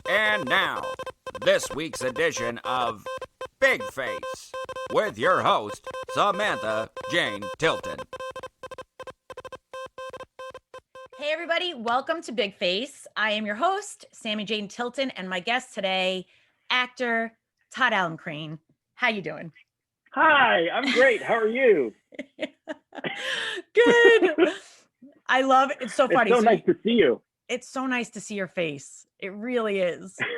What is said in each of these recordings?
And now, this week's edition of Big Face with your host, Samantha Jane Tilton. Hey everybody, welcome to Big Face. I am your host, Sammy Jane Tilton, and my guest today, actor Todd Alan Crain. How you doing? Hi, I'm great. How are you? Good. I love it. It's so funny. It's so nice to see you. It's so nice to see your face. It really is. And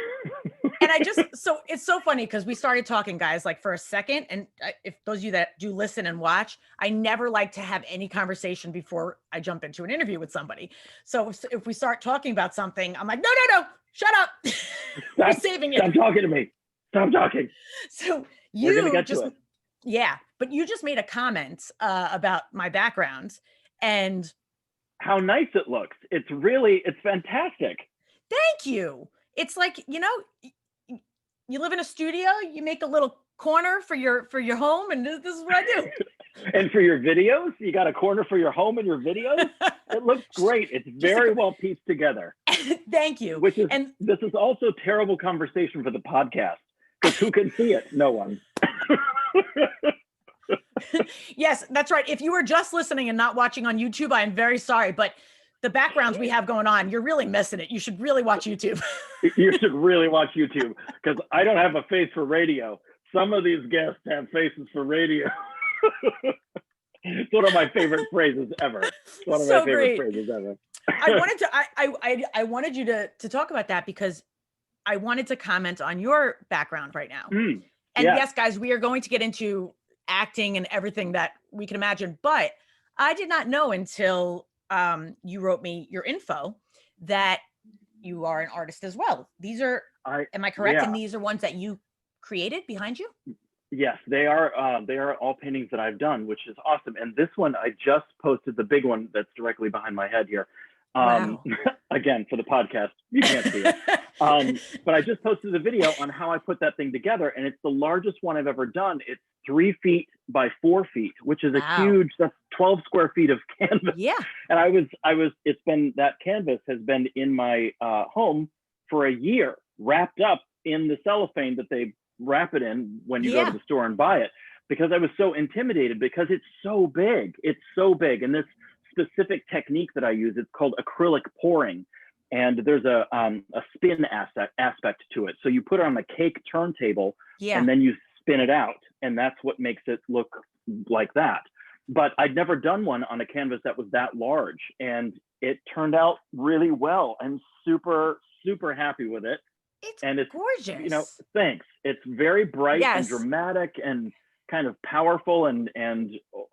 it's so funny because we started talking, guys, like for a second. And if those of you that do listen and watch, I never like to have any conversation before I jump into an interview with somebody. So if we start talking about something, I'm like, no, shut up. We're saving it. Stop talking to me. Stop talking. So we're going to get to it. Yeah, but you just made a comment about my background and how nice it looks. It's fantastic. Thank you. It's like, you live in a studio, you make a little corner for your home, and this is what I do. And for your videos, you got a corner for your home and your videos. It looks great. It's very well pieced together. Thank you. This is also terrible conversation for the podcast because who can see it? No one. Yes, that's right. If you were just listening and not watching on YouTube, I am very sorry, but the backgrounds we have going on, you're really missing it. You should really watch YouTube. You should really watch YouTube because I don't have a face for radio. Some of these guests have faces for radio. It's one of my favorite phrases ever. I wanted you to talk about that because I wanted to comment on your background right now. Yes, guys, we are going to get into acting and everything that we can imagine, but I did not know until you wrote me your info that you are an artist as well. These are, am I correct? Yeah. And these are ones that you created behind you? Yes, they are all paintings that I've done, which is awesome. And this one, I just posted the big one that's directly behind my head here. Wow. Again, for the podcast, you can't see it. But I just posted a video on how I put that thing together, and it's the largest one I've ever done. It's 3 feet by 4 feet, which is a huge, that's 12 square feet of canvas. Yeah. And that canvas has been in my home for a year, wrapped up in the cellophane that they wrap it in when you go to the store and buy it, because I was so intimidated because it's so big. It's so big. And this specific technique that I use, it's called acrylic pouring. And there's a spin aspect to it. So you put it on the cake turntable and then you spin it out. And that's what makes it look like that. But I'd never done one on a canvas that was that large. And it turned out really well. I'm super, super happy with it. It's gorgeous. Thanks. It's very bright and dramatic and kind of powerful and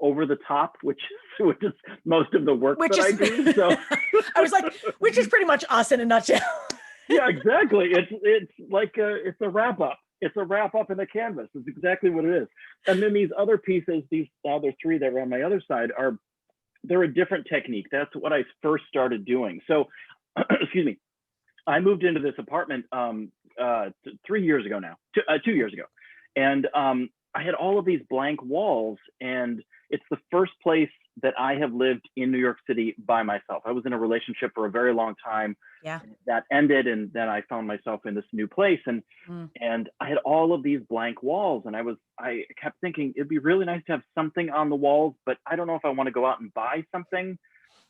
over the top, which is most of the work that I do. So I was like, which is pretty much us in a nutshell. Yeah, exactly. It's like it's a wrap up. It's a wrap up in a canvas. It's exactly what it is. And then these other pieces, these other 3 that are on my other side, they're a different technique. That's what I first started doing. So, excuse me. I moved into this apartment 3 years ago now, 2 years ago. And I had all of these blank walls, and it's the first place that I have lived in New York City by myself. I was in a relationship for a very long time. Yeah. That ended, and then I found myself in this new place, and I had all of these blank walls, and I kept thinking it'd be really nice to have something on the walls, but I don't know if I want to go out and buy something.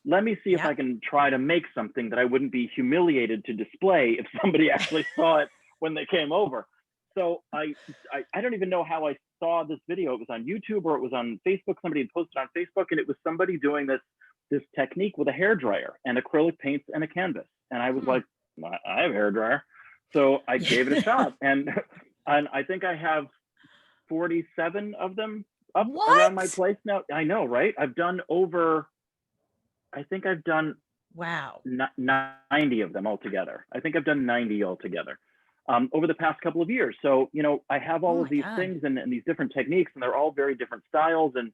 Let me see if I can try to make something that I wouldn't be humiliated to display if somebody actually saw it when they came over. So I don't even know how I saw this video. It was on YouTube or it was on Facebook. Somebody had posted on Facebook, and it was somebody doing this technique with a hairdryer and acrylic paints and a canvas. And I was like, I have a hairdryer. So I gave it a shot. And I think I have 47 of them up around my place now. I know, right? I've done wow, 90 of them altogether. I think I've done 90 altogether over the past couple of years. So, I have all of these things and these different techniques, and they're all very different styles, and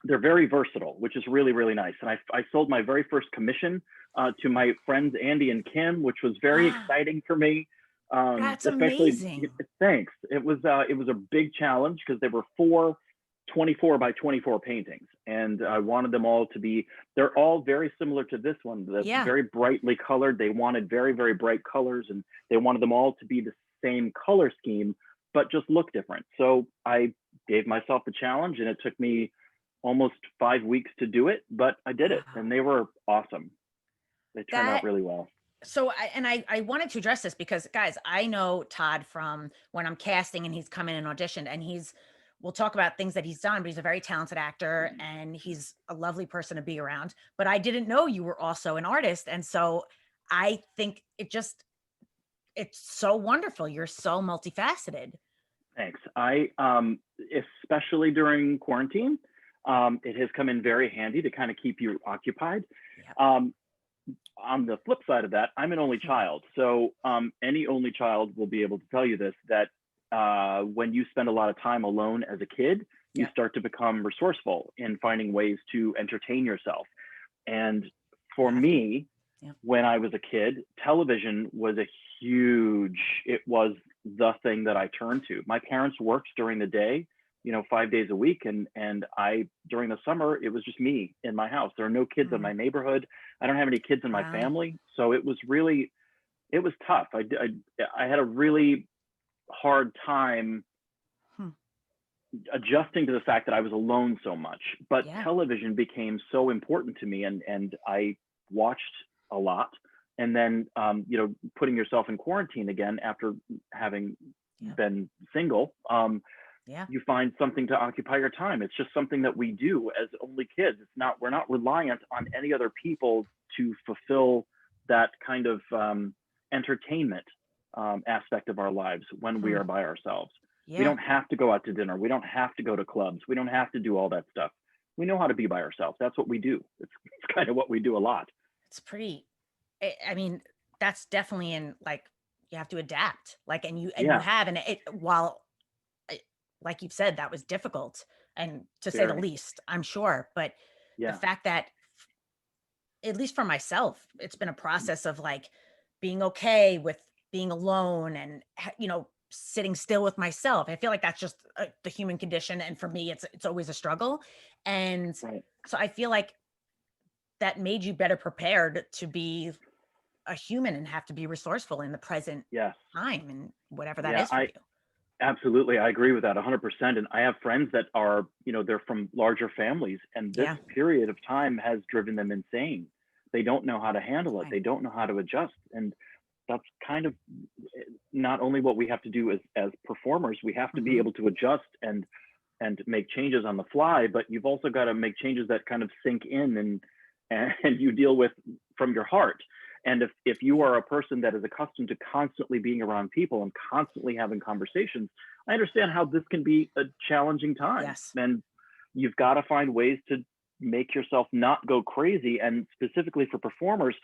they're very versatile, which is really, really nice. And I sold my very first commission to my friends, Andy and Kim, which was very exciting for me. That's amazing. Thanks. It was a big challenge because there were 4 24 by 24 paintings, and I wanted them all to be, they're all very similar to this one. Very brightly colored. They wanted very, very bright colors, and they wanted them all to be the same color scheme, but just look different. So I gave myself the challenge, and it took me almost 5 weeks to do it, but I did it, and they were awesome. They turned out really well. So I wanted to address this because, guys, I know Todd from when I'm casting and he's come in and auditioned, and we'll talk about things that he's done, but he's a very talented actor and he's a lovely person to be around. But I didn't know you were also an artist. And so I think it's so wonderful. You're so multifaceted. Thanks. I, especially during quarantine, it has come in very handy to kind of keep you occupied. Yep. On the flip side of that, I'm an only child. So any only child will be able to tell you this, that when you spend a lot of time alone as a kid, you start to become resourceful in finding ways to entertain yourself. And for me, when I was a kid, television was it was the thing that I turned to. My parents worked during the day, 5 days a week. And I, during the summer, it was just me in my house. There are no kids in my neighborhood. I don't have any kids in my family. So it was tough. I had a really hard time adjusting to the fact that I was alone so much, but television became so important to me, and I watched a lot. And then, putting yourself in quarantine again after having been single, you find something to occupy your time. It's just something that we do as only kids. We're not reliant on any other people to fulfill that kind of entertainment aspect of our lives when we are by ourselves. We don't have to go out to dinner. We don't have to go to clubs. We don't have to do all that stuff. We know how to be by ourselves. That's what we do. It's kind of what we do a lot. It's pretty, I mean, that's definitely you have to adapt, you have, and while, like you've said, that was difficult, and to say the least, I'm sure. But the fact that, at least for myself, it's been a process of being okay with being alone and, sitting still with myself. I feel like that's just the human condition. And for me, it's always a struggle. And so I feel like that made you better prepared to be a human and have to be resourceful in the present time and whatever that is for you. Absolutely. I agree with that 100%. And I have friends that are, they're from larger families, and this period of time has driven them insane. They don't know how to handle it. They don't know how to adjust. And that's kind of not only what we have to do as performers. We have to be able to adjust and make changes on the fly, but you've also got to make changes that kind of sink in and you deal with from your heart. And if you are a person that is accustomed to constantly being around people and constantly having conversations, I understand how this can be a challenging time. Yes. And you've got to find ways to make yourself not go crazy, and specifically for performers,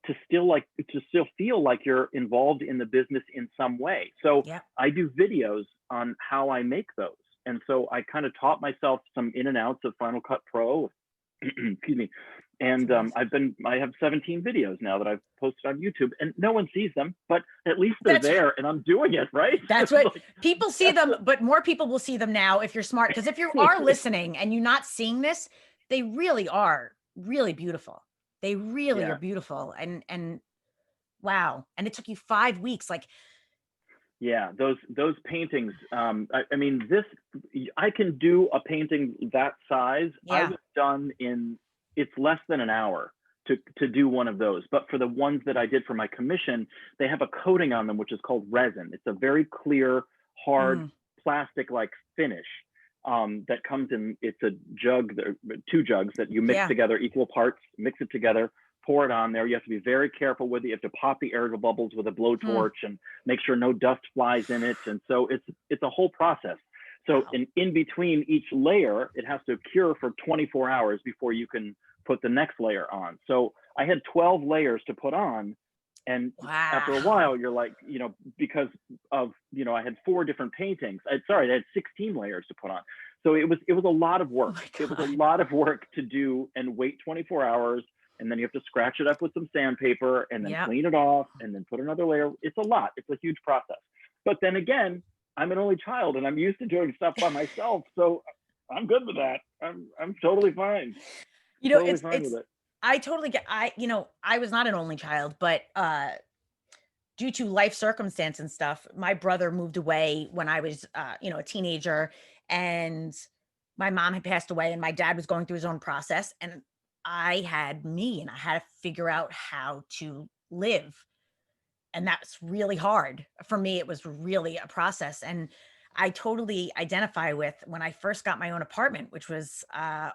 to still feel like you're involved in the business in some way. So I do videos on how I make those. And so I kind of taught myself some in and outs of Final Cut Pro, excuse me. And I have 17 videos now that I've posted on YouTube, and no one sees them, but at least they're there and I'm doing it, right? That's what people see them, but more people will see them now if you're smart. Because if you are listening and you're not seeing this, they really are really beautiful. They really are beautiful. And wow. And it took you 5 weeks. Those paintings. I mean, I can do a painting that size. I was done it's less than an hour to do one of those. But for the ones that I did for my commission, they have a coating on them, which is called resin. It's a very clear, hard plastic-like finish that comes in. It's a jug, 2 jugs that you mix together, equal parts, mix it together, pour it on there. You have to be very careful with it. You have to pop the air bubbles with a blowtorch and make sure no dust flies in it. And so it's a whole process. So in between each layer, it has to cure for 24 hours before you can put the next layer on. So I had 12 layers to put on. And after a while, you're like, because of, I had 4 different paintings. I had 16 layers to put on. So it was a lot of work. It was a lot of work to do and wait 24 hours. And then you have to scratch it up with some sandpaper and then clean it off and then put another layer. It's a lot. It's a huge process. But then again, I'm an only child and I'm used to doing stuff by myself. So I'm good with that. I'm totally fine. You know, Totally it's fine with it. I totally get, I was not an only child, but due to life circumstance and stuff, my brother moved away when I was, a teenager, and my mom had passed away, and my dad was going through his own process, and I had me, and I had to figure out how to live. And that's really hard for me. It was really a process. And I totally identify with when I first got my own apartment, which was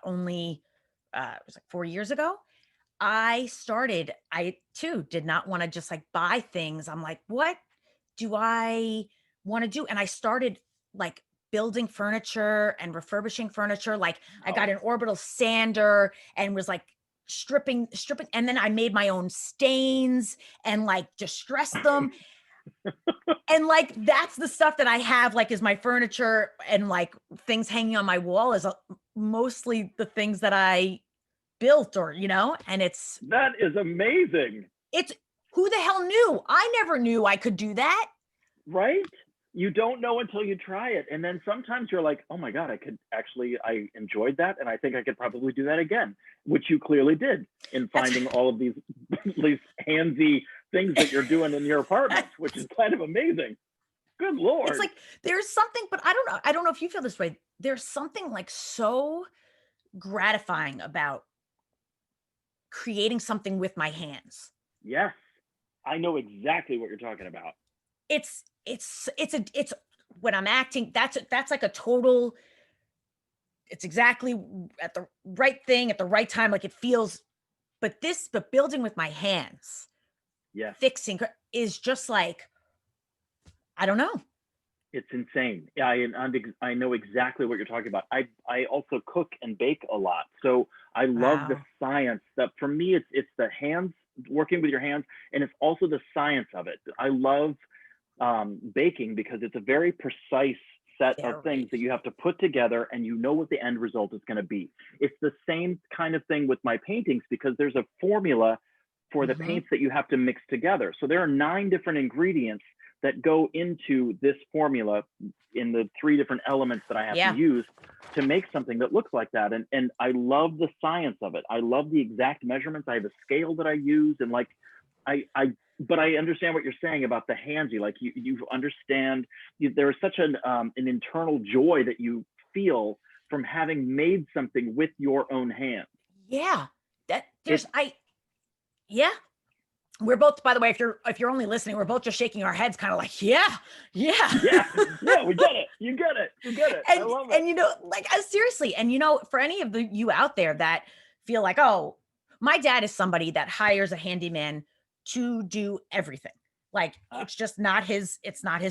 only, it was like 4 years ago. I too did not want to just like buy things. I'm like, what do I want to do? And I started like building furniture and refurbishing furniture. Like I got an orbital sander and was like stripping. And then I made my own stains and like distressed them. And like, that's the stuff that I have like is my furniture and like things hanging on my wall is mostly the things that I built or, and that is amazing. It's who the hell knew? I never knew I could do that. Right? You don't know until you try it. And then sometimes you're like, oh my God, I enjoyed that. And I think I could probably do that again, which you clearly did in finding all of these handsy things that you're doing in your apartment, which is kind of amazing. Good Lord. It's like, there's something, but I don't know if you feel this way. There's something like so gratifying about creating something with my hands. Yes. I know exactly what you're talking about. It's when I'm acting, that's like a total, it's exactly at the right thing at the right time. Like it feels, but building with my hands, fixing is just like, I don't know. It's insane. Yeah, I know exactly what you're talking about. I also cook and bake a lot. So I love the science that for me, it's the hands, working with your hands, and it's also the science of it. I love baking because it's a very precise set of things that you have to put together and you know what the end result is going to be. It's the same kind of thing with my paintings because there's a formula for the paints that you have to mix together. So there are 9 different ingredients that go into this formula in the 3 different elements that I have to use to make something that looks like that. And I love the science of it. I love the exact measurements. I have a scale that I use, and like, but I understand what you're saying about the handsy. Like you understand, there is such an internal joy that you feel from having made something with your own hands. Yeah, we're both, by the way, if you're only listening, we're both just shaking our heads, kind of like, yeah, we get it. You get it. And, I love it. And like seriously, and for any of you out there that feel like, oh, my dad is somebody that hires a handyman to do everything. Like it's just not his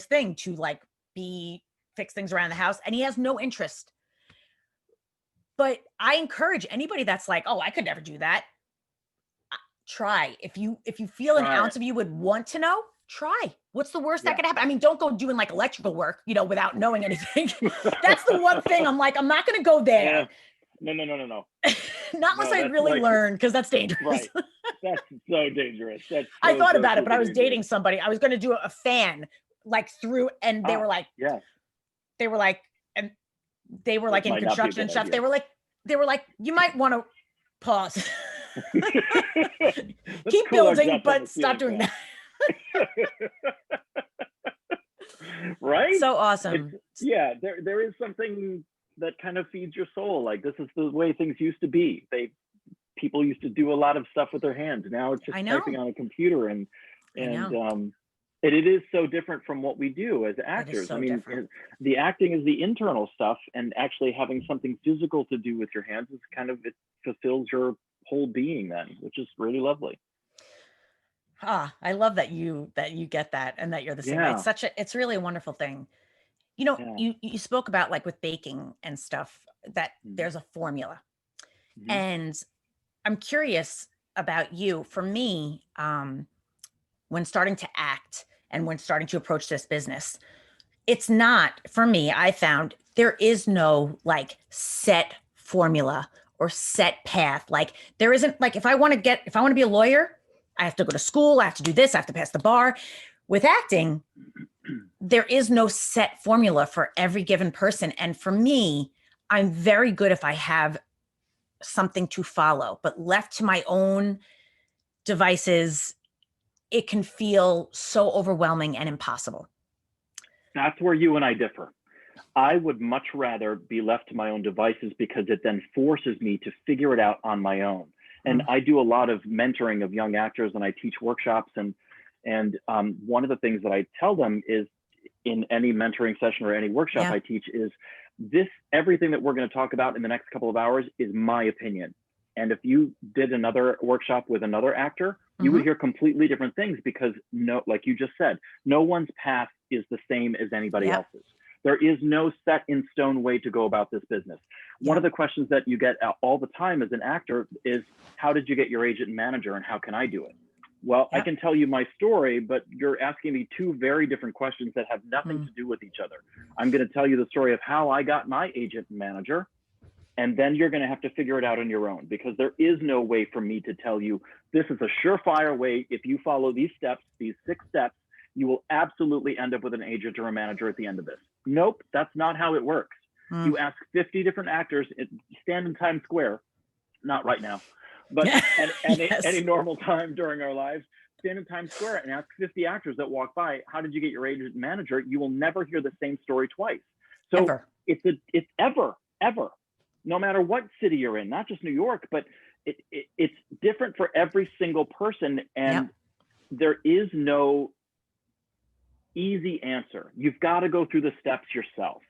thing to like fix things around the house, and he has no interest. But I encourage anybody that's like, oh, I could never do that. Try. If you feel an ounce of you would want to know, try. What's the worst that could happen? I mean, don't go doing like electrical work, without knowing anything. That's the one thing I'm like, I'm not going to go there. No. Not unless I really learn, because that's dangerous. Right. That's so dangerous. I thought about it, but I was dating somebody. I was going to do a fan like through, and they were like, they were like in construction and stuff. They were like, you might want to pause. Keep building, but stop doing that. Right? So awesome. There is something that kind of feeds your soul. Like, this is the way things used to be. People used to do a lot of stuff with their hands. Now it's just typing on a computer, and it is so different from what we do as actors. So the acting is the internal stuff, and actually having something physical to do with your hands is it fulfills your whole being then, which is really lovely. I love that you get that, and that you're the same. It's really a wonderful thing. You spoke about like with baking and stuff that there's a formula, and I'm curious about you. For me, when starting to act and when starting to approach this business, it's not, for me, I found there is no like set formula or set path. Like there isn't, like, if I want to be a lawyer, I have to go to school, I have to do this, I have to pass the bar. With acting, there is no set formula for every given person. And for me, I'm very good if I have something to follow, but left to my own devices, it can feel so overwhelming and impossible. That's where you and I differ. I would much rather be left to my own devices because it then forces me to figure it out on my own. And I do a lot of mentoring of young actors, and I teach workshops. And one of the things that I tell them is, in any mentoring session or any workshop I teach, is everything that we're going to talk about in the next couple of hours is my opinion. And if you did another workshop with another actor, you would hear completely different things, because like you just said, no one's path is the same as anybody else's. There is no set in stone way to go about this business. One of the questions that you get all the time as an actor is, how did you get your agent and manager, and how can I do it? Well, I can tell you my story, but you're asking me two very different questions that have nothing to do with each other. I'm going to tell you the story of how I got my agent and manager, and then you're going to have to figure it out on your own, because there is no way for me to tell you, this is a surefire way. If you follow these steps, these 6 steps, you will absolutely end up with an agent or a manager at the end of this. Nope, that's not how it works. You ask 50 different actors, stand in Times Square, not right now, but any normal time during our lives, stand in Times Square and ask 50 actors that walk by, how did you get your agent and manager? You will never hear the same story twice. So it's ever, no matter what city you're in, not just New York, but it's different for every single person. And there is no easy answer. You've got to go through the steps yourself.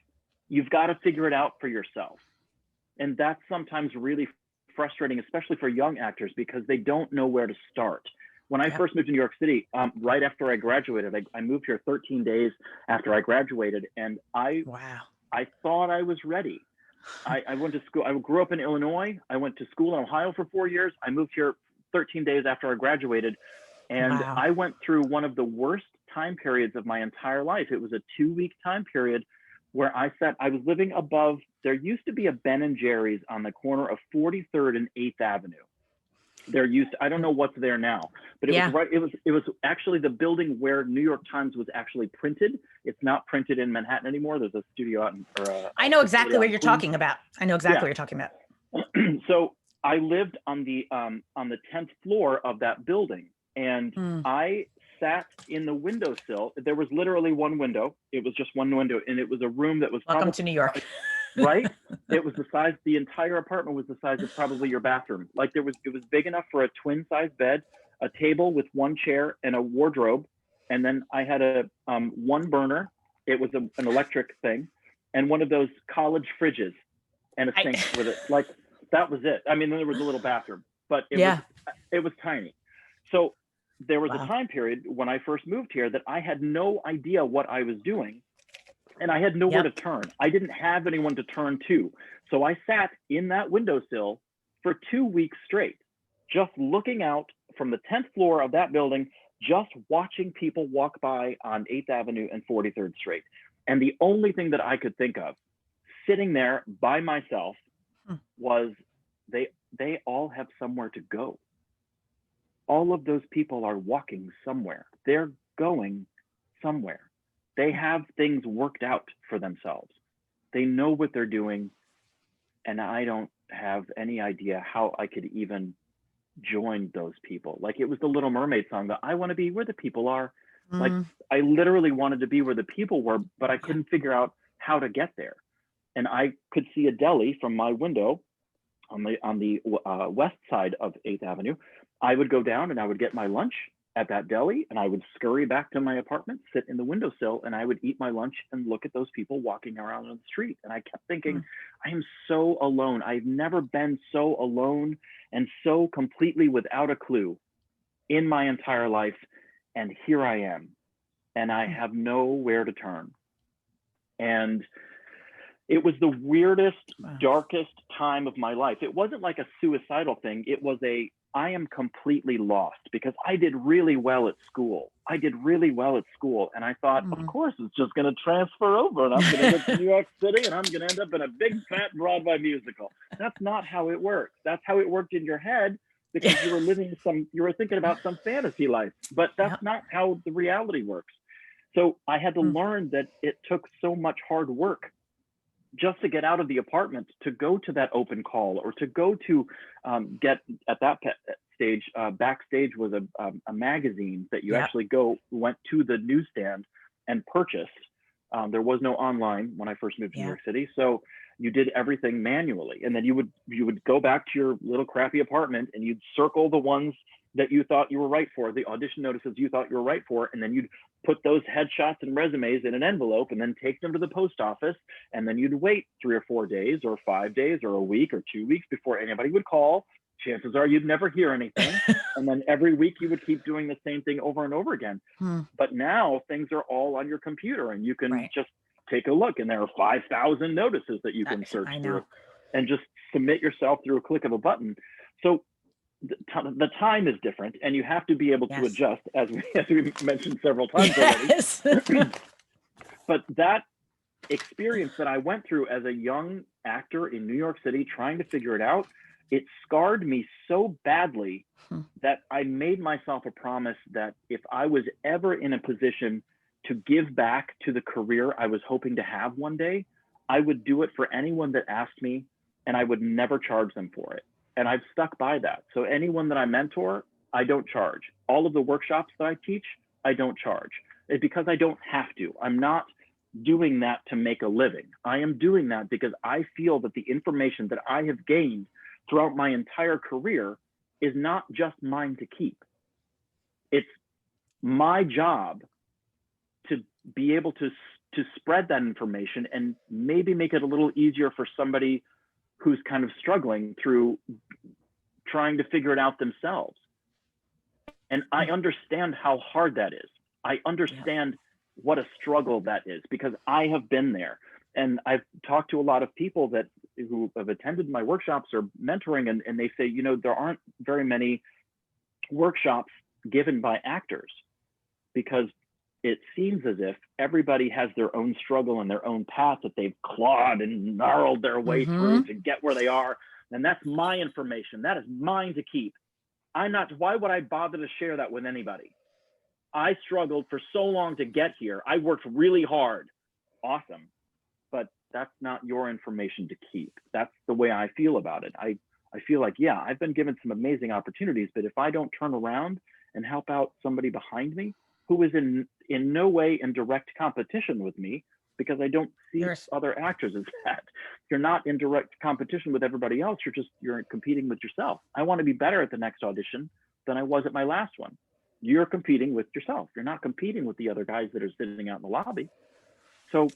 You've got to figure it out for yourself. And that's sometimes really frustrating, especially for young actors, because they don't know where to start. When I first moved to New York City, right after I graduated, I moved here 13 days after I graduated, and I thought I was ready. I went to school. I grew up in Illinois. I went to school in Ohio for 4 years. I moved here 13 days after I graduated, and I went through one of the worst time periods of my entire life. It was a 2-week time period where I was living above, there used to be a Ben & Jerry's on the corner of 43rd and 8th Avenue. I don't know what's there now, but it was actually the building where New York Times was actually printed. It's not printed in Manhattan anymore. There's a studio out I know exactly what you're talking about. I know exactly what you're talking about. So I lived on the 10th floor of that building, and I sat in the windowsill. There was literally one window. It was just one window, and it was a room that was welcome to New York. Right? It was the entire apartment was the size of probably your bathroom. Like it was big enough for a twin size bed, a table with one chair and a wardrobe. And then I had a one burner. It was an electric thing, and one of those college fridges and a sink with it. Like that was it. I mean, then there was a little bathroom, but it was tiny. So there was a time period when I first moved here that I had no idea what I was doing, and I had nowhere to turn. I didn't have anyone to turn to. So I sat in that windowsill for 2 weeks straight, just looking out from the 10th floor of that building, just watching people walk by on 8th Avenue and 43rd Street. And the only thing that I could think of sitting there by myself was they all have somewhere to go. All of those people are walking somewhere. They're going somewhere. They have things worked out for themselves. They know what they're doing. And I don't have any idea how I could even join those people. Like it was the Little Mermaid song that I want to be where the people are. Like I literally wanted to be where the people were, but I couldn't figure out how to get there. And I could see a deli from my window on the west side of 8th Avenue. I would go down and I would get my lunch at that deli, and I would scurry back to my apartment, sit in the windowsill, and I would eat my lunch and look at those people walking around on the street. And I kept thinking, I am so alone. I've never been so alone and so completely without a clue in my entire life. And here I am, and I have nowhere to turn. And it was the weirdest, darkest time of my life. It wasn't like a suicidal thing. It was I am completely lost, because I did really well at school. And I thought, of course, it's just going to transfer over, and I'm going to get to New York City, and I'm going to end up in a big, fat Broadway musical. That's not how it works. That's how it worked in your head, because you were thinking about some fantasy life, but that's not how the reality works. So I had to learn that it took so much hard work just to get out of the apartment, to go to that open call, or to go to get at that stage. Backstage was a magazine that you actually went to the newsstand and purchased. There was no online when I first moved to New York City, so you did everything manually. And then you would go back to your little crappy apartment and you'd circle the ones that you thought you were right for, the audition notices you thought you were right for, and then you'd put those headshots and resumes in an envelope and then take them to the post office, and then you'd wait 3 or 4 days or 5 days or a week or 2 weeks before anybody would call. Chances are you'd never hear anything. And then every week you would keep doing the same thing over and over again. But now things are all on your computer, and you can just take a look, and there are 5,000 notices that you can search through and just submit yourself through a click of a button. So the time is different, and you have to be able to adjust, as we mentioned several times already. But that experience that I went through as a young actor in New York City, trying to figure it out, it scarred me so badly that I made myself a promise that if I was ever in a position to give back to the career I was hoping to have one day, I would do it for anyone that asked me, and I would never charge them for it. And I've stuck by that. So anyone that I mentor, I don't charge. All of the workshops that I teach, I don't charge. It's because I don't have to. I'm not doing that to make a living. I am doing that because I feel that the information that I have gained throughout my entire career is not just mine to keep. It's my job to be able to spread that information and maybe make it a little easier for somebody who's kind of struggling through trying to figure it out themselves. And I understand how hard that is. I understand what a struggle that is, because I have been there. And I've talked to a lot of people who have attended my workshops or mentoring, and they say, there aren't very many workshops given by actors, because it seems as if everybody has their own struggle and their own path that they've clawed and gnarled their way through to get where they are. And that's my information. That is mine to keep. Why would I bother to share that with anybody? I struggled for so long to get here. I worked really hard. Awesome. But that's not your information to keep. That's the way I feel about it. I feel like, I've been given some amazing opportunities, but if I don't turn around and help out somebody behind me who is in no way in direct competition with me, because I don't see other actors as that. You're not in direct competition with everybody else. You're competing with yourself. I want to be better at the next audition than I was at my last one. You're competing with yourself. You're not competing with the other guys that are sitting out in the lobby. So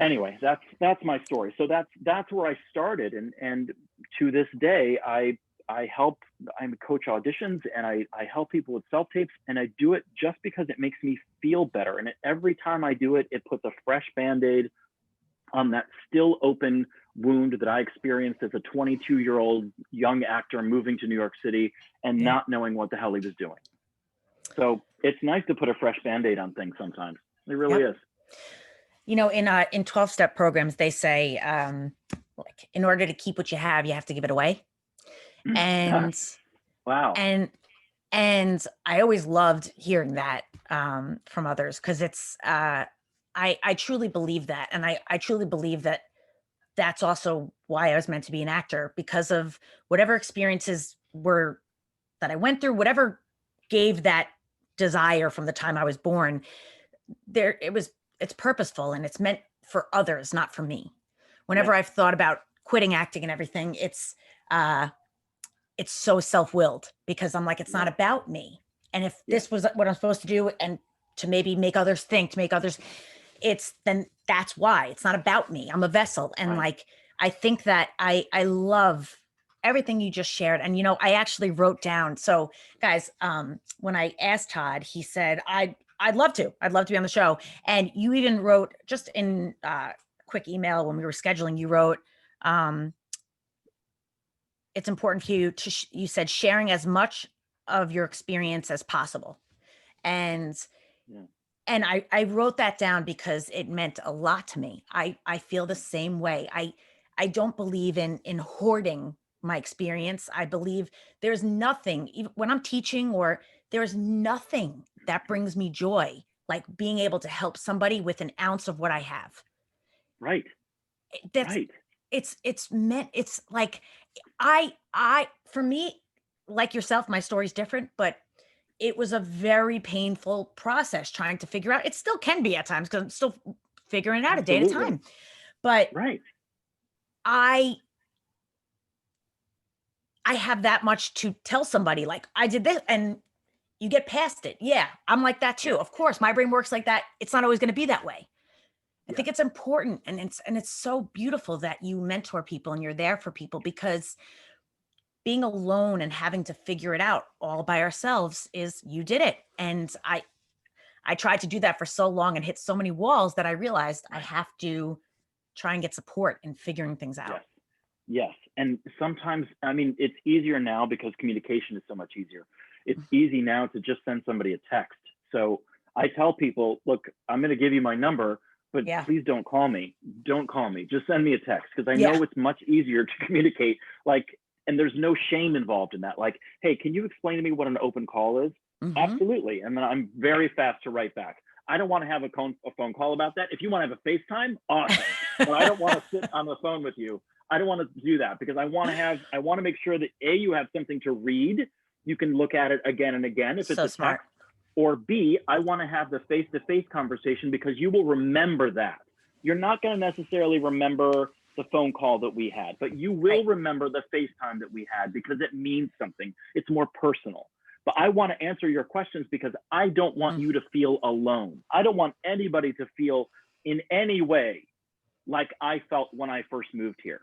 anyway, that's my story. So that's where I started. And to this day, I coach auditions, and I help people with self-tapes, and I do it just because it makes me feel better. And every time I do it, it puts a fresh Band-Aid on that still open wound that I experienced as a 22-year-old young actor moving to New York City and not knowing what the hell he was doing. So it's nice to put a fresh Band-Aid on things sometimes. It really is. In 12-step programs, they say, like, in order to keep what you have to give it away. And wow. And I always loved hearing that from others, because it's I truly believe that. And I truly believe that that's also why I was meant to be an actor, because of whatever experiences that I went through, whatever gave that desire from the time I was born. It's purposeful, and it's meant for others, not for me. Whenever I've thought about quitting acting and everything, it's so self-willed, because I'm like, it's not about me. And if this was what I'm supposed to do, and to maybe make others think, then that's why. It's not about me. I'm a vessel. And like, I think that I love everything you just shared. And, I actually wrote down. So guys, when I asked Todd, he said, I'd love to be on the show. And you even wrote, just in quick email when we were scheduling, you wrote, it's important for you you said, sharing as much of your experience as possible. And I wrote that down because it meant a lot to me. I feel the same way. I don't believe in hoarding my experience. I believe there's nothing, even when I'm teaching, there's nothing that brings me joy like being able to help somebody with an ounce of what I have. Right. that's, Right. it's meant, it's like, for me, like yourself, my story's different, but it was a very painful process trying to figure out. It still can be at times because I'm still figuring it out a day at a Absolutely. time. But Right. I have that much to tell somebody, like, I did this, and you get past it. Yeah, I'm like that too. Yeah. Of course, my brain works like that. It's not always going to be that way. I Yeah. think it's important, and it's so beautiful that you mentor people and you're there for people, because being alone and having to figure it out all by ourselves is, you did it. And I tried to do that for so long and hit so many walls that I realized I Right. have to try and get support in figuring things Yes. out. Yes. And sometimes, I mean, it's easier now because communication is so much easier. It's easy now to just send somebody a text. So I tell people, look, I'm going to give you my number, but Yeah. please don't call me. Don't call me. Just send me a text, because I Yeah. know it's much easier to communicate. Like, and there's no shame involved in that. Like, hey, can you explain to me what an open call is? Mhm. Absolutely. And then I'm very fast to write back. I don't want to have a phone call about that. If you want to have a FaceTime, awesome. But I don't want to sit on the phone with you. I don't want to do that, because I want to make sure that A, you have something to read. You can look at it again and again if it's So a smart. text. Or B, I want to have the face-to-face conversation, because you will remember that. You're not going to necessarily remember the phone call that we had, but you will Right. remember the FaceTime that we had, because it means something. It's more personal. But I want to answer your questions because I don't want you to feel alone. I don't want anybody to feel in any way like I felt when I first moved here.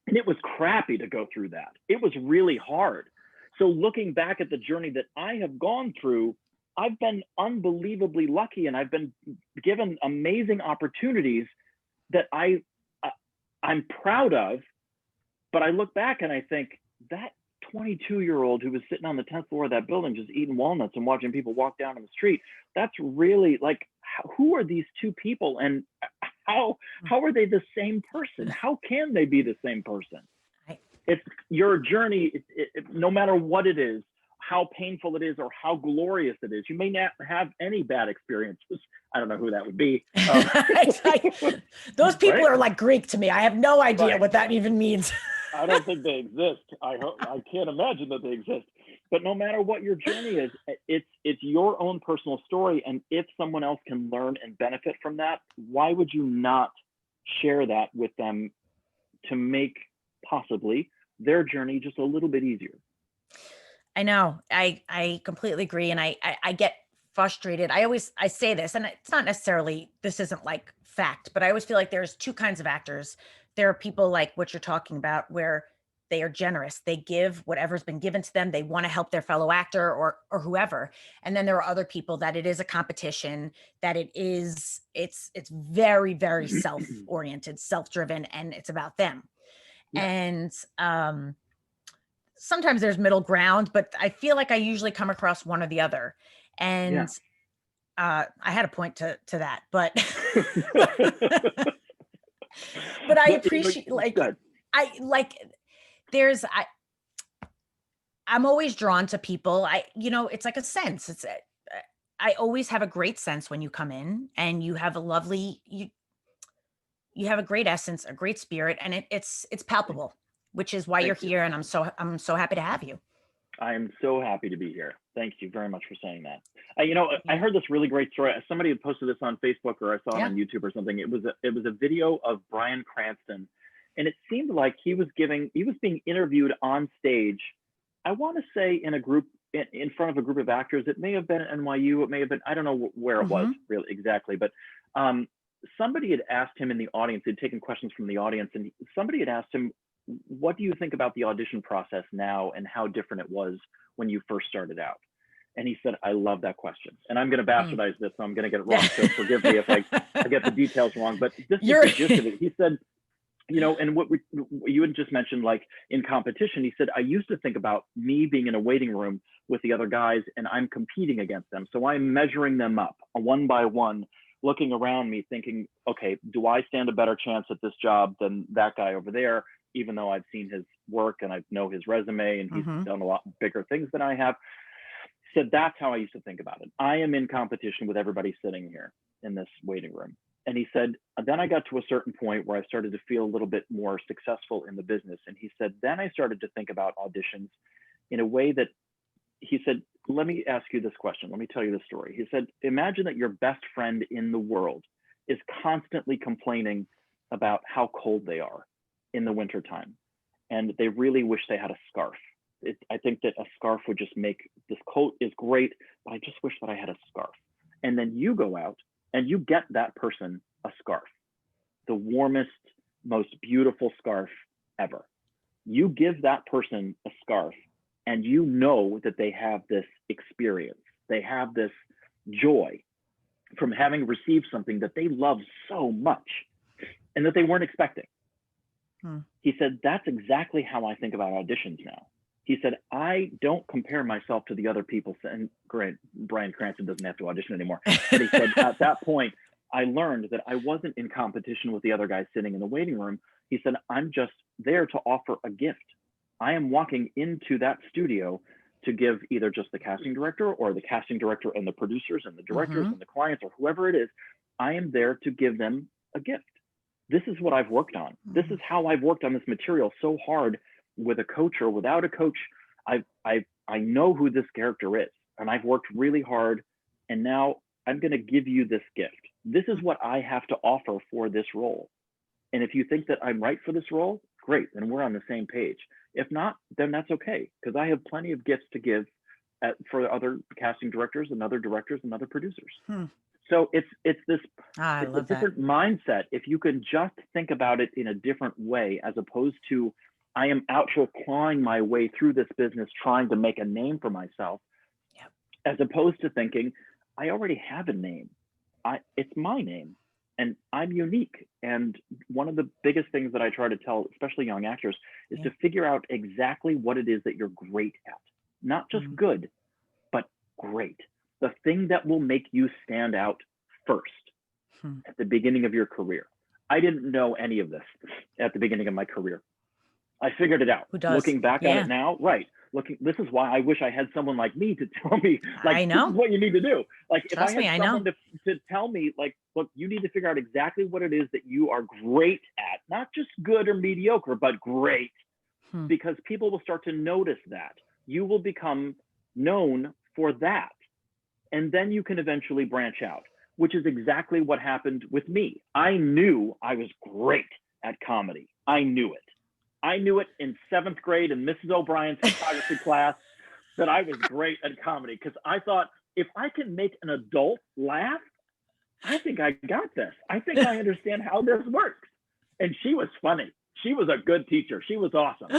And it was crappy to go through that. It was really hard. So looking back at the journey that I have gone through, I've been unbelievably lucky, and I've been given amazing opportunities that I'm proud of. But I look back and I think, that 22-year-old who was sitting on the 10th floor of that building just eating walnuts and watching people walk down on the street, that's really like, who are these two people, and how are they the same person? How can they be the same person? It's your journey, no matter what it is, how painful it is or how glorious it is. You may not have any bad experiences. I don't know who that would be. Those people Right? are like Greek to me. I have no idea Right. what that even means. I don't think they exist. I can't imagine that they exist. But no matter what your journey is, it's your own personal story. And if someone else can learn and benefit from that, why would you not share that with them to make possibly their journey just a little bit easier? I know. I completely agree. And I get frustrated. I say this, and it's not necessarily, this isn't like fact, but I always feel like there's two kinds of actors. There are people like what you're talking about, where they are generous. They give whatever's been given to them. They want to help their fellow actor or whoever. And then there are other people that it is a competition, that it's very, very self-oriented, self-driven, and it's about them. Yeah. And sometimes there's middle ground, but I feel like I usually come across one or the other. And I had a point to that, but but I appreciate, like, I like, I'm always drawn to people. It's like a sense. I always have a great sense when you come in, and you have a lovely, you have a great essence, a great spirit, and it's palpable, which is why you're here. And I'm so happy to have you. I am so happy to be here. Thank you very much for saying that. I heard this really great story. Somebody had posted this on Facebook, or I saw it on YouTube or something. It was a video of Bryan Cranston, and it seemed like he was being interviewed on stage. I want to say in front of a group of actors. It may have been at NYU. It may have been, I don't know where it was really exactly, but somebody had asked him in the audience. They'd taken questions from the audience, and somebody had asked him, what do you think about the audition process now, and how different it was when you first started out? And he said, I love that question. And I'm going to bastardize this, so I'm going to get it wrong. So forgive me if I get the details wrong, but this is the gist of it. He said, and what you had just mentioned, like in competition, he said, I used to think about me being in a waiting room with the other guys, and I'm competing against them. So I'm measuring them up one by one, looking around me thinking, okay, do I stand a better chance at this job than that guy over there? Even though I've seen his work and I know his resume, and he's done a lot bigger things than I have. So that's how I used to think about it. I am in competition with everybody sitting here in this waiting room. And he said, then I got to a certain point where I started to feel a little bit more successful in the business. And he said, then I started to think about auditions in a way that, he said, let me ask you this question. Let me tell you the story. He said, imagine that your best friend in the world is constantly complaining about how cold they are in the wintertime. And they really wish they had a scarf. I think that a scarf would just make, this coat is great, but I just wish that I had a scarf. And then you go out and you get that person a scarf, the warmest, most beautiful scarf ever. You give that person a scarf and you know that they have this experience. They have this joy from having received something that they love so much and that they weren't expecting. He said, that's exactly how I think about auditions now. He said, I don't compare myself to the other people. And great, Bryan Cranston doesn't have to audition anymore. But he said, at that point, I learned that I wasn't in competition with the other guys sitting in the waiting room. He said, I'm just there to offer a gift. I am walking into that studio to give either just the casting director or the casting director and the producers and the directors and the clients or whoever it is. I am there to give them a gift. This is what I've worked on. This is how I've worked on this material so hard with a coach or without a coach. I know who this character is and I've worked really hard. And now I'm going to give you this gift. This is what I have to offer for this role. And if you think that I'm right for this role, great, then we're on the same page. If not, then that's okay, because I have plenty of gifts to give for other casting directors and other directors and other producers. So it's this it's a different mindset. If you can just think about it in a different way, as opposed to I am out here clawing my way through this business, trying to make a name for myself, as opposed to thinking I already have a name. It's my name and I'm unique. And one of the biggest things that I try to tell, especially young actors, is to figure out exactly what it is that you're great at. Not just good, but great. The thing that will make you stand out first at the beginning of your career. I didn't know any of this at the beginning of my career. I figured it out. Who does? Looking back on it now, right. This is why I wish I had someone like me to tell me, like, this is what you need to do. Like, Trust if I had someone to tell me, like, look, you need to figure out exactly what it is that you are great at, not just good or mediocre, but great, because people will start to notice that. You will become known for that. And then you can eventually branch out, which is exactly what happened with me. I knew I was great at comedy. I knew it. I knew it in 7th grade in Mrs. O'Brien's photography class that I was great at comedy, because I thought, if I can make an adult laugh, I think I got this. I think I understand how this works. And she was funny. She was a good teacher. She was awesome.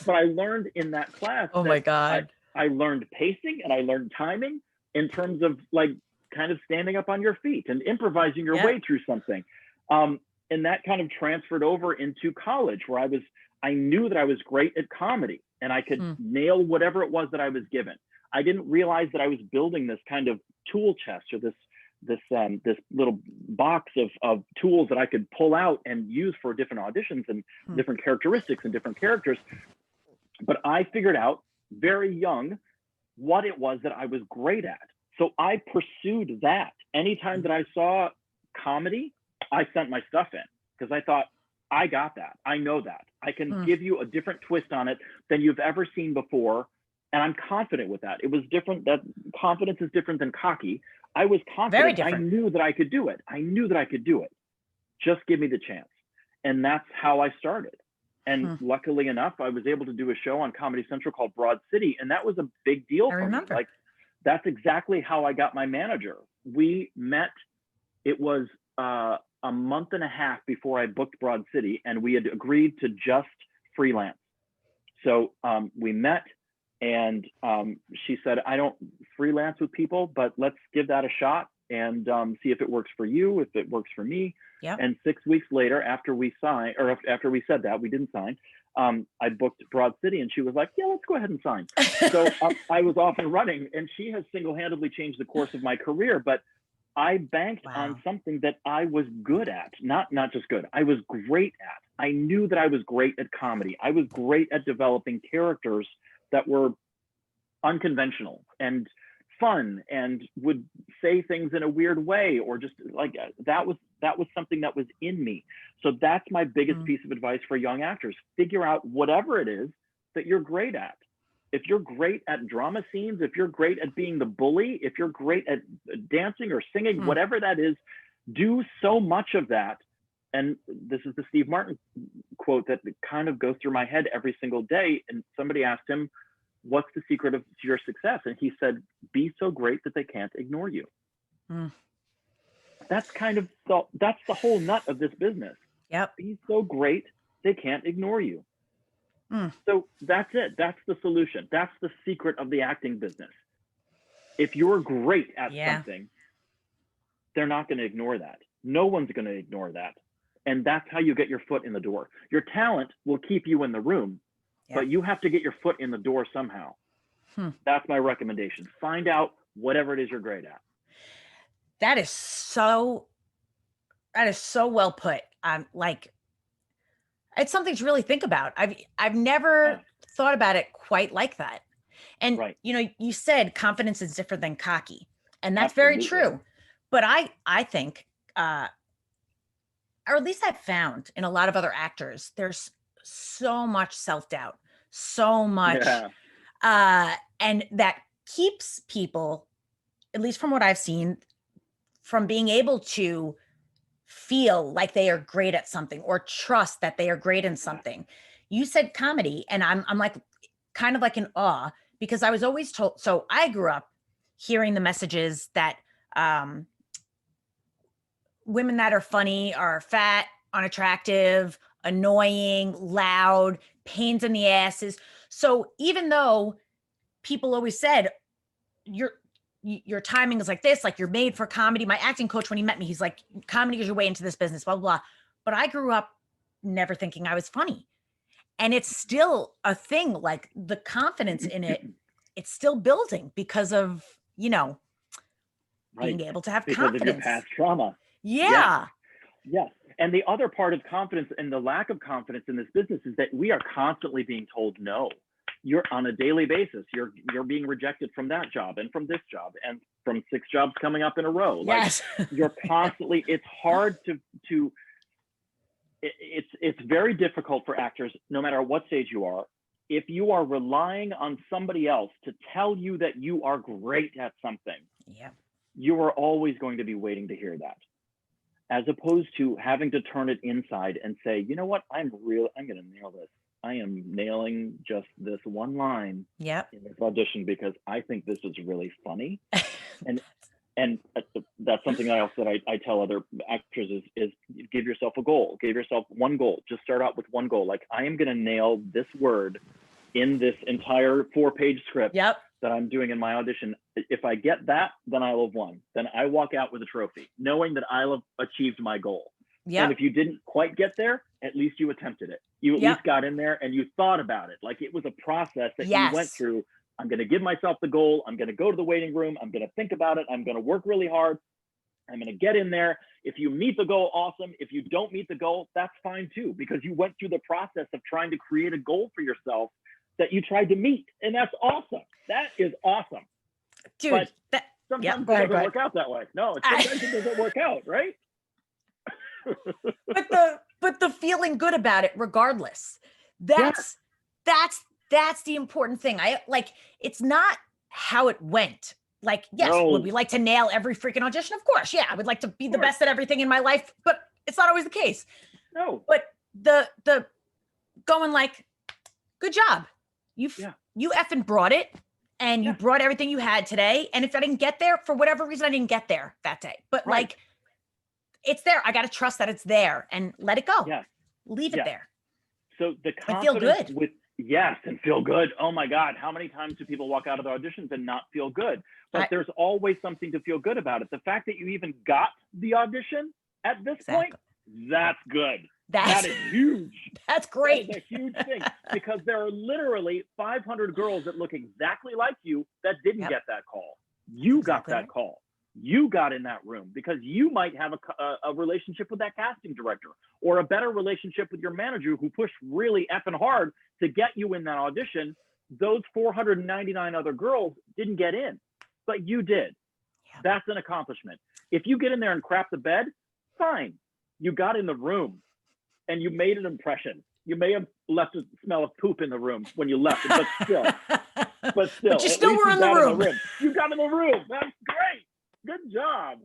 But I learned in that class. Oh my God. I learned pacing and I learned timing in terms of, like, kind of standing up on your feet and improvising your way through something. And that kind of transferred over into college, where I knew that I was great at comedy and I could nail whatever it was that I was given. I didn't realize that I was building this kind of tool chest, or this little box of tools that I could pull out and use for different auditions and different characteristics and different characters. But I figured out very young what it was that I was great at. So I pursued that. Anytime that I saw comedy, I sent my stuff in, because I thought, I got that. I know that. I can give you a different twist on it than you've ever seen before. And I'm confident with that. It was different. That confidence is different than cocky. I was confident. Very different. I knew that I could do it. I knew that I could do it. Just give me the chance. And that's how I started. And luckily enough, I was able to do a show on Comedy Central called Broad City. And that was a big deal for me. Like, that's exactly how I got my manager. We met, it was a month and a half before I booked Broad City, and we had agreed to just freelance. So we met, and she said, I don't freelance with people, but let's give that a shot and see if it works for you, if it works for me. And 6 weeks later, after we said that, we didn't sign, I booked Broad City, and she was like, yeah, let's go ahead and sign. So I was off and running, and she has single-handedly changed the course of my career. But I banked on something that I was good at, not just good, I was great at. I knew that I was great at comedy. I was great at developing characters that were unconventional and fun and would say things in a weird way, or just like that was something that was in me. So that's my biggest piece of advice for young actors. Figure out whatever it is that you're great at. If you're great at drama scenes, if you're great at being the bully, if you're great at dancing or singing, whatever that is, do so much of that. And this is the Steve Martin quote that kind of goes through my head every single day. And somebody asked him, what's the secret of your success? And he said, be so great that they can't ignore you. That's kind of that's the whole nut of this business. Yep. Be so great they can't ignore you. So that's it. That's the solution. That's the secret of the acting business. If you're great at something, they're not going to ignore that. No one's going to ignore that. And that's how you get your foot in the door. Your talent will keep you in the room, but you have to get your foot in the door somehow. That's my recommendation. Find out whatever it is you're great at. That is so well put. Like, it's something to really think about. I've never thought about it quite like that. And you know, you said confidence is different than cocky, and that's very true. But I think, or at least I've found in a lot of other actors, there's so much self-doubt, so much, and that keeps people, at least from what I've seen, from being able to feel like they are great at something or trust that they are great in something. You said comedy, and I'm like kind of like in awe, because I was always told, so I grew up hearing the messages that women that are funny are fat, unattractive, annoying, loud, pains in the asses. So even though people always said your timing is like this, like you're made for comedy. My acting coach, when he met me, he's like, comedy is your way into this business, blah, blah, blah. But I grew up never thinking I was funny. And it's still a thing, like the confidence in it, it's still building because of, you know, being able to have confidence. Because of your past trauma. Yeah. Yes. And the other part of confidence and the lack of confidence in this business is that we are constantly being told no. You're on a daily basis. You're being rejected from that job and from this job and from 6 jobs coming up in a row. Yes. Like you're constantly, it's hard it's very difficult for actors, no matter what stage you are, if you are relying on somebody else to tell you that you are great at something, you are always going to be waiting to hear that. As opposed to having to turn it inside and say, you know what, I'm going to nail this. I am nailing just this one line in this audition because I think this is really funny. and that's something else that I tell other actors is give yourself a goal. Give yourself one goal. Just start out with one goal. Like, I am going to nail this word in this entire 4-page script that I'm doing in my audition. If I get that, then I'll have won. Then I walk out with a trophy, knowing that I'll have achieved my goal. And if you didn't quite get there, at least you attempted it. You at least got in there and you thought about it. Like it was a process that you went through. I'm going to give myself the goal. I'm going to go to the waiting room. I'm going to think about it. I'm going to work really hard. I'm going to get in there. If you meet the goal, awesome. If you don't meet the goal, that's fine too, because you went through the process of trying to create a goal for yourself that you tried to meet. And that's awesome. That is awesome. Dude, but sometimes it doesn't work out that way. No, sometimes it doesn't work out, right? but the feeling good about it regardless, that's the important thing. I like, it's not how it went. Like, yes, would we like to nail every freaking audition? Of course. Yeah, I would like to be the best at everything in my life, but it's not always the case. No. But the going like, good job. You effing brought it, and you brought everything you had today. And if I didn't get there, for whatever reason, I didn't get there that day. But like, it's there. I got to trust that it's there and let it go. Leave it there. So the confidence feel good. And feel good. Oh my God. How many times do people walk out of the auditions and not feel good? But there's always something to feel good about it. The fact that you even got the audition at this point, that's good. That is huge. That's great. That is a huge thing, because there are literally 500 girls that look exactly like you that didn't get that call. You got that call. You got in that room because you might have a relationship with that casting director, or a better relationship with your manager who pushed really effing hard to get you in that audition. Those 499 other girls didn't get in, but you did. Yeah. That's an accomplishment. If you get in there and crap the bed, fine. You got in the room and you made an impression. You may have left a smell of poop in the room when you left, but still. But you still were in the room. You got in the room. That's great. Good job.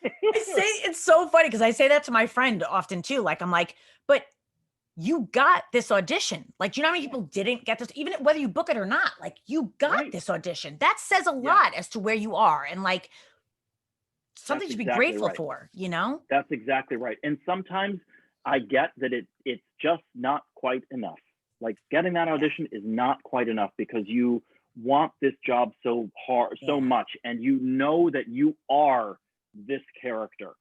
I say it's so funny because I say that to my friend often too. Like, I'm like, but you got this audition. Like, you know how many people didn't get this, even whether you book it or not? Like, you got this audition. That says a lot as to where you are, and like something to be grateful for, you know? That's exactly right. And sometimes I get that it's just not quite enough. Like, getting that audition is not quite enough because you want this job so hard, so much, and you know that you are this character.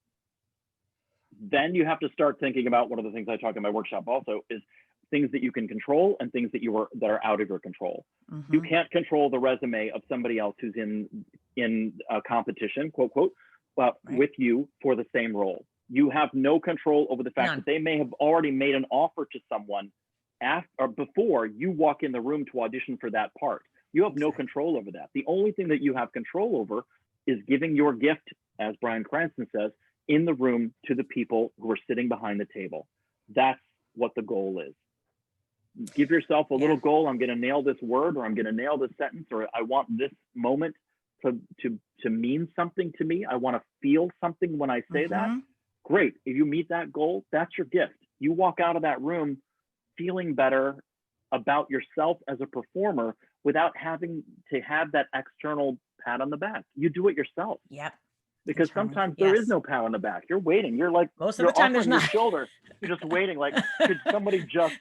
Then you have to start thinking about, one of the things I talk in my workshop also is things that you can control and things that are out of your control. You can't control the resume of somebody else who's in a competition, quote, quote, with you for the same role. You have no control over the fact that they may have already made an offer to someone after or before you walk in the room to audition for that part. You have no control over that. The only thing that you have control over is giving your gift, as Bryan Cranston says, in the room to the people who are sitting behind the table. That's what the goal is. Give yourself a little goal. I'm going to nail this word, or I'm going to nail this sentence, or I want this moment to mean something to me. I want to feel something when I say that. Great. If you meet that goal, that's your gift. You walk out of that room feeling better about yourself as a performer without having to have that external pat on the back. You do it yourself. Yep. Because sometimes there is no pat on the back. You're waiting. You're like, most of the time there's not. Your shoulder. You're just waiting. Like, could somebody just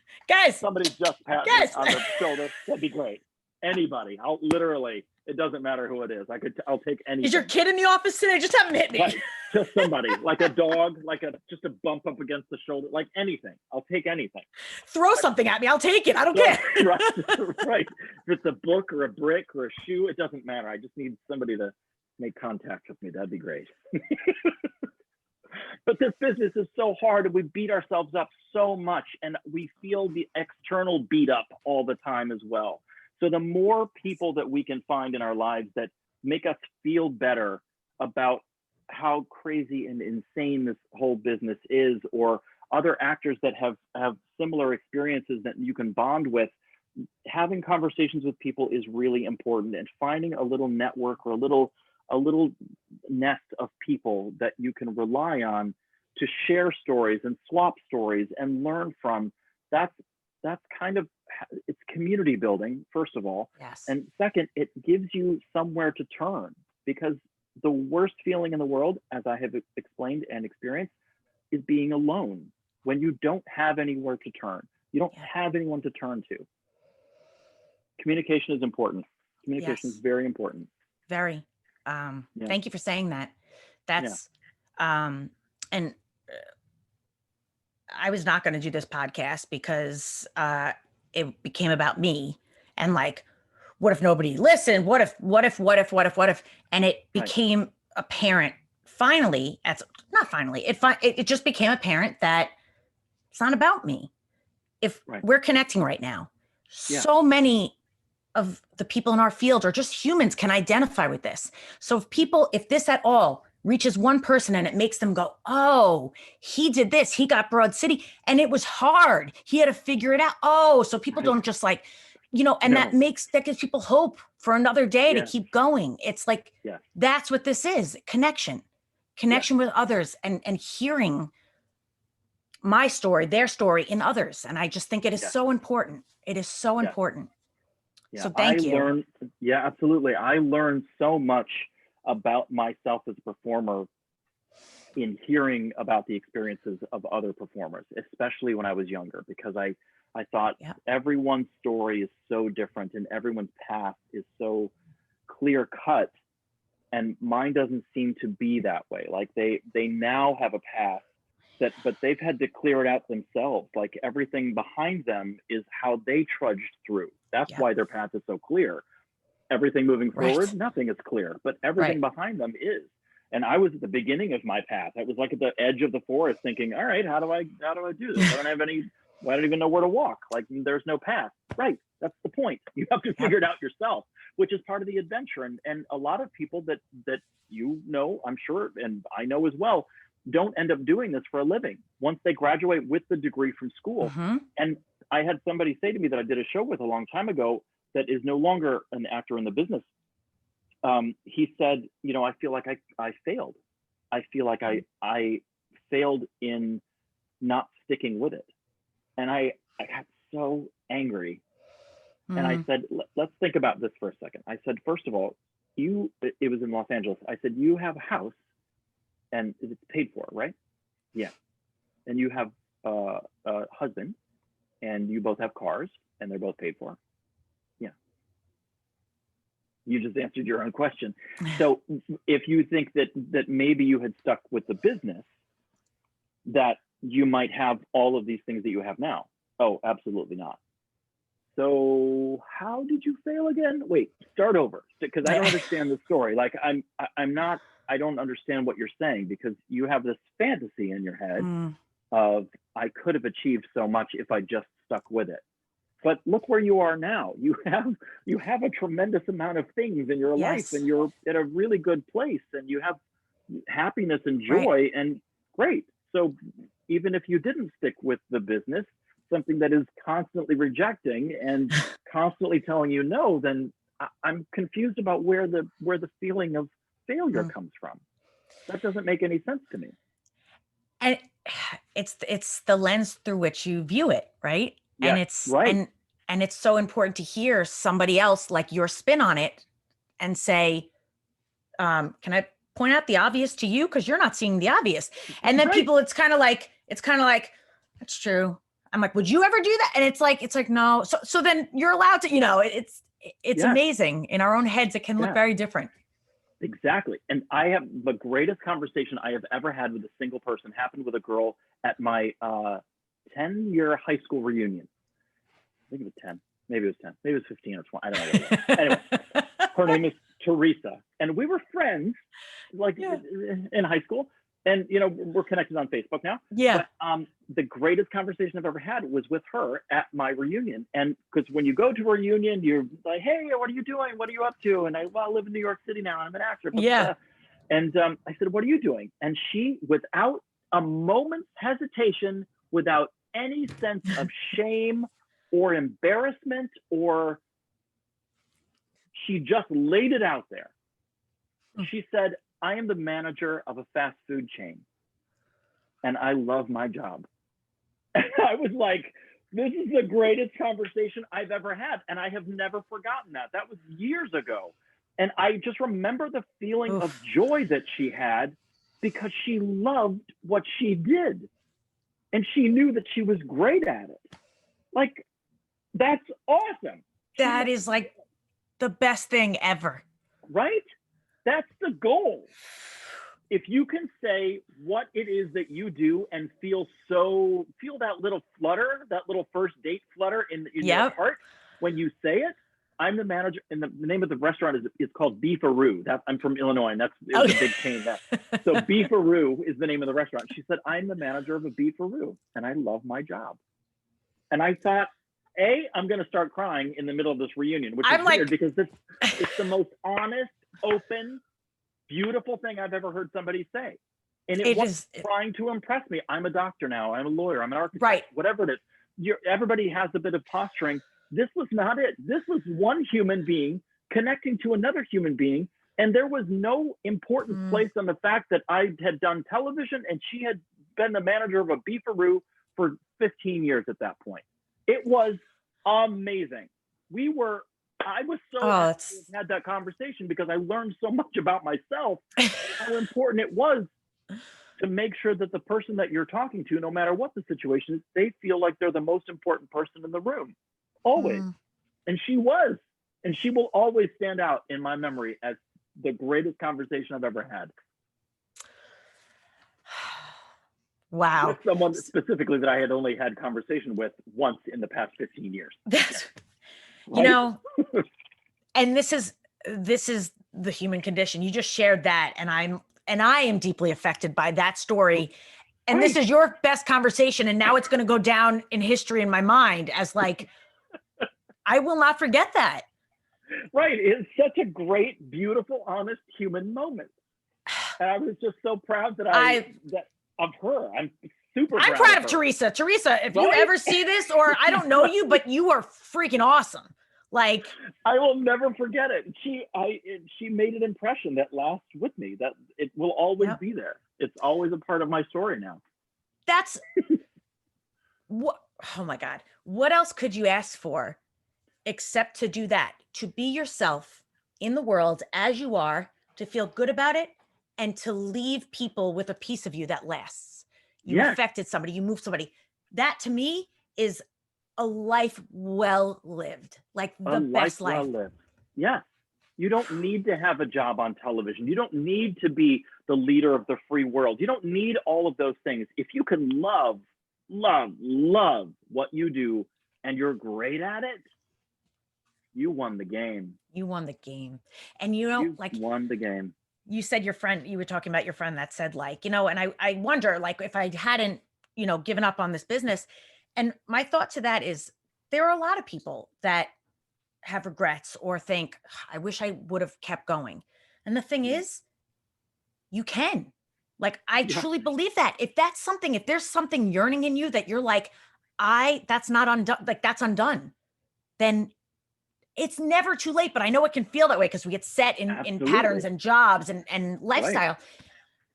pat me on the shoulder? That'd be great. Anybody. I'll literally. It doesn't matter who it is. I'll take anything. Is your kid in the office today? Just have him hit me. Right. Just somebody, like a dog, just a bump up against the shoulder, like anything. I'll take anything. Throw something at me. I'll take it. I don't care. Right. If it's a book or a brick or a shoe, it doesn't matter. I just need somebody to make contact with me. That'd be great. But this business is so hard, and we beat ourselves up so much, and we feel the external beat up all the time as well. So the more people that we can find in our lives that make us feel better about how crazy and insane this whole business is, or other actors that have similar experiences that you can bond with, having conversations with people is really important, and finding a little network or a little nest of people that you can rely on to share stories and swap stories and learn from. That's kind of, it's community building, first of all. Yes. And second, it gives you somewhere to turn, because the worst feeling in the world, as I have explained and experienced, is being alone. When you don't have anywhere to turn, you don't have anyone to turn to. Communication is important. Communication is very important. Very. Thank you for saying that. That's, and I was not going to do this podcast because it became about me, and like, what if nobody listened? What if? And it became apparent finally, it just became apparent that it's not about me. If we're connecting right now, so many of the people in our field are just humans, can identify with this. So if this at all reaches one person and it makes them go, oh, he did this, he got Broad City, and it was hard, he had to figure it out. Oh, so people don't just like, and that gives people hope for another day to keep going. It's like, that's what this is, connection with others, and hearing my story, their story in others. And I just think it is so important. It is so important. So thank you. Absolutely. I learned so much about myself as a performer in hearing about the experiences of other performers, especially when I was younger, because I thought everyone's story is so different and everyone's path is so clear cut, and mine doesn't seem to be that way. Like they now have a path but they've had to clear it out themselves. Like everything behind them is how they trudged through. That's why their path is so clear. Everything moving forward, nothing is clear, but everything behind them is. And I was at the beginning of my path. I was like at the edge of the forest thinking, all right, how do I do this? I don't even know where to walk. Like there's no path. Right. That's the point. You have to figure it out yourself. which is part of the adventure. And a lot of people that I'm sure, and I know as well, don't end up doing this for a living once they graduate with the degree from school. And I had somebody say to me that I did a show with a long time ago that is no longer an actor in the business. He said, I feel like I failed. I feel like I failed in not sticking with it. And I got so angry. And I said, let's think about this for a second. I said, first of all, it was in Los Angeles. I said, you have a house and it's paid for, right? Yeah. And you have a husband and you both have cars and they're both paid for. Yeah. You just answered your own question. So if you think that maybe you had stuck with the business, that you might have all of these things that you have now. Oh, absolutely not. So how did you fail again? Wait, start over, because I don't understand the story. Like I don't understand what you're saying, because you have this fantasy in your head of, I could have achieved so much if I just stuck with it. But look where you are now. You have a tremendous amount of things in your life, and you're at a really good place, and you have happiness and joy, and great. So even if you didn't stick with the business, something that is constantly rejecting and constantly telling you no, then I'm confused about where the feeling of failure comes from. That doesn't make any sense to me. And it's the lens through which you view it, right? Yeah, and it's right. And it's so important to hear somebody else, like, your spin on it and say, can I point out the obvious to you? Because you're not seeing the obvious. And then people, it's kind of like, that's true. I'm like, would you ever do that? And it's like, no. So then you're allowed to, it's amazing. In our own heads, it can look very different. Exactly. And I have the greatest conversation I have ever had with a single person happened with a girl at my 10-year high school reunion. I think it was 10. Maybe it was 10. Maybe it was 15 or 20. I don't know what it was. Anyway, her name is Teresa. And we were friends, in high school. And, we're connected on Facebook now. Yeah. But the greatest conversation I've ever had was with her at my reunion. And because when you go to a reunion, you're like, hey, what are you doing? What are you up to? And I live in New York City now. And I'm an actor. And I said, what are you doing? And she, without a moment's hesitation, without any sense of shame or embarrassment, she just laid it out there. She said, I am the manager of a fast food chain, and I love my job. And I was like, this is the greatest conversation I've ever had. And I have never forgotten that. That was years ago. And I just remember the feeling of joy that she had, because she loved what she did. And she knew that she was great at it. Like, that's awesome. That is like the best thing ever. Right? That's the goal. If you can say what it is that you do and feel that little flutter, that little first date flutter in your heart when you say it. I'm the manager, and the name of the restaurant is called Beefaroo. I'm from Illinois, and it's a big chain. So Beefaroo is the name of the restaurant. She said, I'm the manager of a Beefaroo, and I love my job. And I thought, I'm going to start crying in the middle of this reunion, which is weird, because it's the most honest, open, beautiful thing I've ever heard somebody say. And it wasn't trying to impress me. I'm a doctor now. I'm a lawyer. I'm an architect. Whatever it is. Everybody has a bit of posturing. This was not it. This was one human being connecting to another human being. And there was no importance placed on the fact that I had done television and she had been the manager of a Beefaroo for 15 years at that point. It was amazing. I was so happy to have had that conversation, because I learned so much about myself, how important it was to make sure that the person that you're talking to, no matter what the situation is, they feel like they're the most important person in the room. Always. And she was. And she will always stand out in my memory as the greatest conversation I've ever had. Wow. With someone specifically that I had only had conversation with once in the past 15 years. That's, and this is the human condition. You just shared that, and I am deeply affected by that story. And this is your best conversation, and now it's going to go down in history in my mind as like, I will not forget that. Right. It's such a great, beautiful, honest human moment. And I was just so proud that of her. I'm super proud. I'm proud of her. Teresa. Teresa, if you ever see this, or I don't know you, but you are freaking awesome. Like, I will never forget it. She made an impression that lasts with me, that it will always be there. It's always a part of my story now. That's what, oh my God. What else could you ask for except to do that, to be yourself in the world as you are, to feel good about it, and to leave people with a piece of you that lasts. You affected somebody, you moved somebody. That to me is a life well lived, like the best life. Well lived. Yeah. You don't need to have a job on television. You don't need to be the leader of the free world. You don't need all of those things. If you can love what you do and you're great at it, you won the game. You won the game. And you won the game. You said your friend, you were talking about your friend that said, like, and I wonder, like, if I hadn't, given up on this business. And my thought to that is, there are a lot of people that have regrets or think, I wish I would have kept going. And the thing is, you can. Like, I truly believe that. If there's something yearning in you that you're like, that's not undone, like that's undone, then it's never too late. But I know it can feel that way because we get set in patterns and jobs and lifestyle,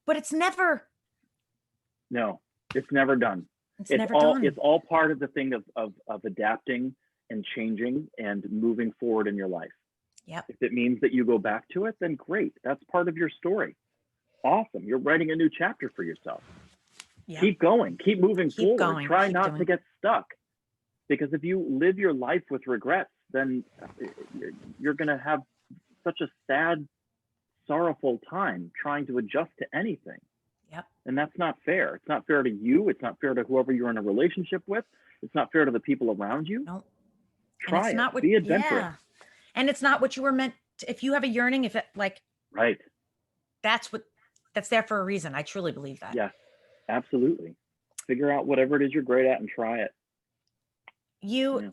but it's never. No, it's never done. It's all part of the thing of adapting and changing and moving forward in your life. Yep. If it means that you go back to it, then great. That's part of your story. Awesome. You're writing a new chapter for yourself. Yep. Keep going. Keep moving forward. Try not to get stuck. Because if you live your life with regrets, then you're going to have such a sad, sorrowful time trying to adjust to anything. Yep. And that's not fair. It's not fair to you. It's not fair to whoever you're in a relationship with. It's not fair to the people around you. Nope. Try it. Be adventurous. Yeah. And it's not what you were meant to, if you have a yearning, if it like, right. That's there for a reason. I truly believe that. Yeah, absolutely. Figure out whatever it is you're great at and try it. You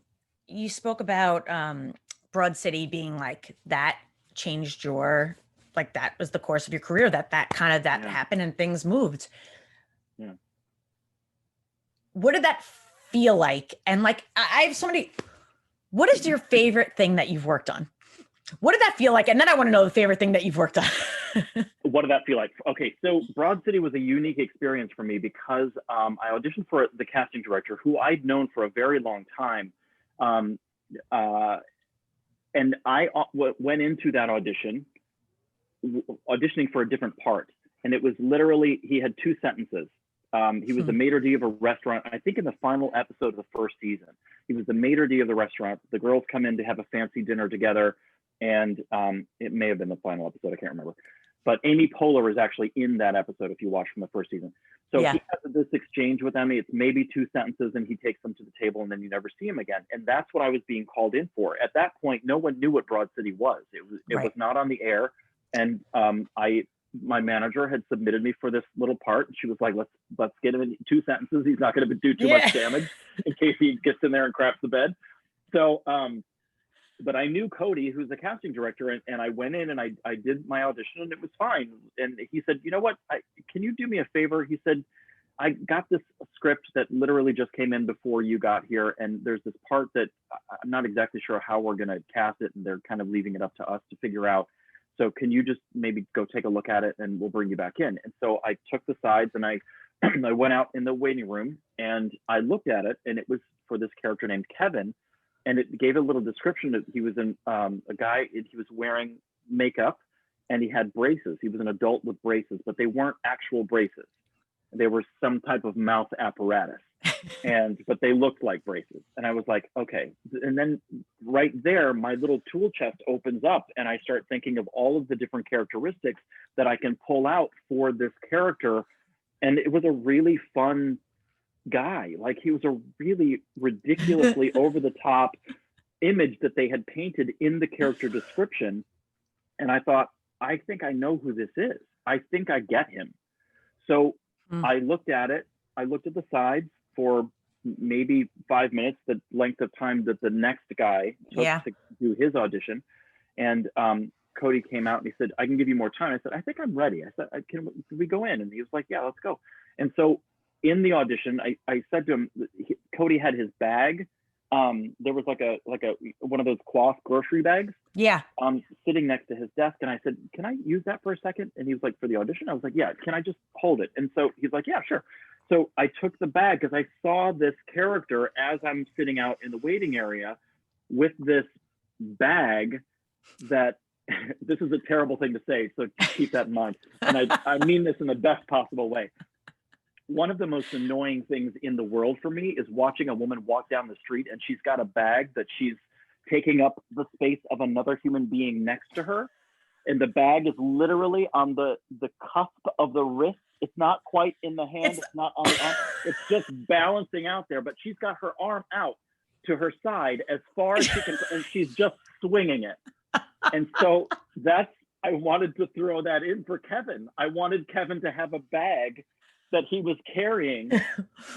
spoke about Broad City being like that changed your, like that was the course of your career, that happened and things moved. Yeah. What did that feel like? And like, I have so many, what is your favorite thing that you've worked on? What did that feel like? And then I want to know the favorite thing that you've worked on. What did that feel like? Okay, so Broad City was a unique experience for me because I auditioned for the casting director who I'd known for a very long time. And I went into that audition, auditioning for a different part. And it was literally, he had 2 sentences. He was the maitre d' of a restaurant, I think in the final episode of the first season. He was the maitre d' of the restaurant. The girls come in to have a fancy dinner together. And it may have been the final episode, I can't remember. But Amy Poehler is actually in that episode if you watch from the first season. So he has this exchange with Emmy. It's maybe 2 sentences and he takes them to the table and then you never see him again. And that's what I was being called in for. At that point, no one knew what Broad City was. It was not on the air. And my manager had submitted me for this little part. And she was like, let's get him in 2 sentences. He's not going to do too much damage in case he gets in there and craps the bed. So, but I knew Cody, who's the casting director, and I went in and I did my audition and it was fine. And he said, you know what, can you do me a favor? He said, I got this script that literally just came in before you got here. And there's this part that I'm not exactly sure how we're going to cast it. And they're kind of leaving it up to us to figure out. So can you just maybe go take a look at it and we'll bring you back in. And so I took the sides and I went out in the waiting room and I looked at it and it was for this character named Kevin. And it gave a little description that he was a guy, he was wearing makeup and he had braces. He was an adult with braces, but they weren't actual braces. They were some type of mouth apparatus, but they looked like braces. And I was like, okay. And then right there, my little tool chest opens up and I start thinking of all of the different characteristics that I can pull out for this character. And it was a really fun guy. Like he was a really ridiculously over the top image that they had painted in the character description. And I thought, I think I know who this is. I think I get him. So I looked at it. I looked at the sides for maybe 5 minutes, the length of time that the next guy took to do his audition. And Cody came out and he said, I can give you more time. I said, I think I'm ready. I said, can we go in? And he was like, yeah, let's go. And so in the audition, I said to him, Cody had his bag. There was like a one of those cloth grocery bags. Yeah. Sitting next to his desk. And I said, can I use that for a second? And he was like, for the audition? I was like, yeah, can I just hold it? And so he's like, yeah, sure. So I took the bag because I saw this character as I'm sitting out in the waiting area with this bag that this is a terrible thing to say, so keep that in mind. And I mean this in the best possible way. One of the most annoying things in the world for me is watching a woman walk down the street and she's got a bag that she's taking up the space of another human being next to her. And the bag is literally on the cusp of the wrist. It's not quite in the hand. It's not on the arm. It's just balancing out there, but she's got her arm out to her side as far as she can, and she's just swinging it. And so I wanted to throw that in for Kevin. I wanted Kevin to have a bag that he was carrying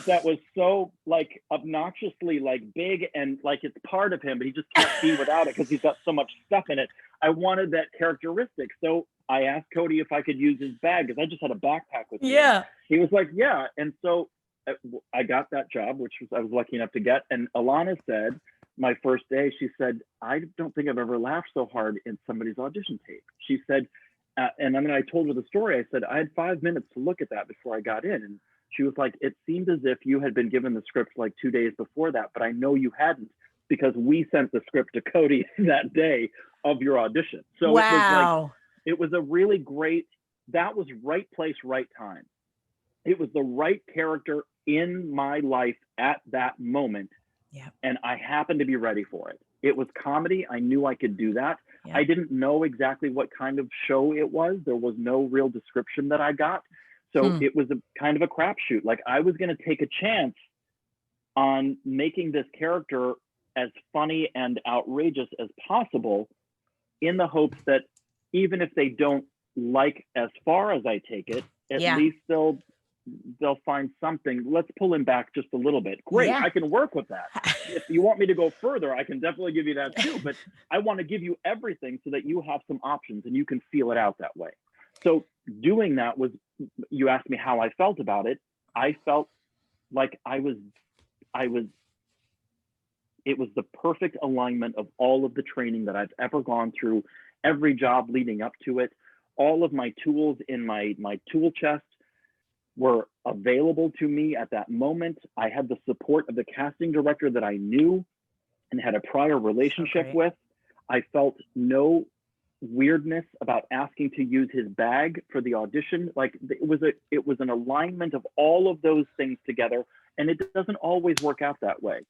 that was so like obnoxiously like big and like it's part of him, but he just can't be without it because he's got so much stuff in it. I wanted that characteristic. So I asked Cody if I could use his bag because I just had a backpack with me. Yeah. He was like, yeah. And so I got that job, which I was lucky enough to get. And Alana said, my first day, she said, I don't think I've ever laughed so hard in somebody's audition tape. She said, and then I told her the story. I said, I had 5 minutes to look at that before I got in. And she was like, it seemed as if you had been given the script like 2 days before that, but I know you hadn't because we sent the script to Cody that day of your audition. So wow. It was a really great, that was right place, right time. It was the right character in my life at that moment. Yeah. And I happened to be ready for it. It was comedy. I knew I could do that. Yeah. I didn't know exactly what kind of show it was. There was no real description that I got. So it was a kind of a crapshoot. Like I was going to take a chance on making this character as funny and outrageous as possible in the hopes that even if they don't like as far as I take it, at least they'll find something. Let's pull him back just a little bit. Great, I can work with that. If you want me to go further, I can definitely give you that too. But I want to give you everything so that you have some options and you can feel it out that way. So doing that was, you asked me how I felt about it. I felt like it was the perfect alignment of all of the training that I've ever gone through, every job leading up to it. All of my tools in my tool chest were available to me at that moment. I had the support of the casting director that I knew and had a prior relationship with. I felt no weirdness about asking to use his bag for the audition. Like it was an alignment of all of those things together, and it doesn't always work out that way.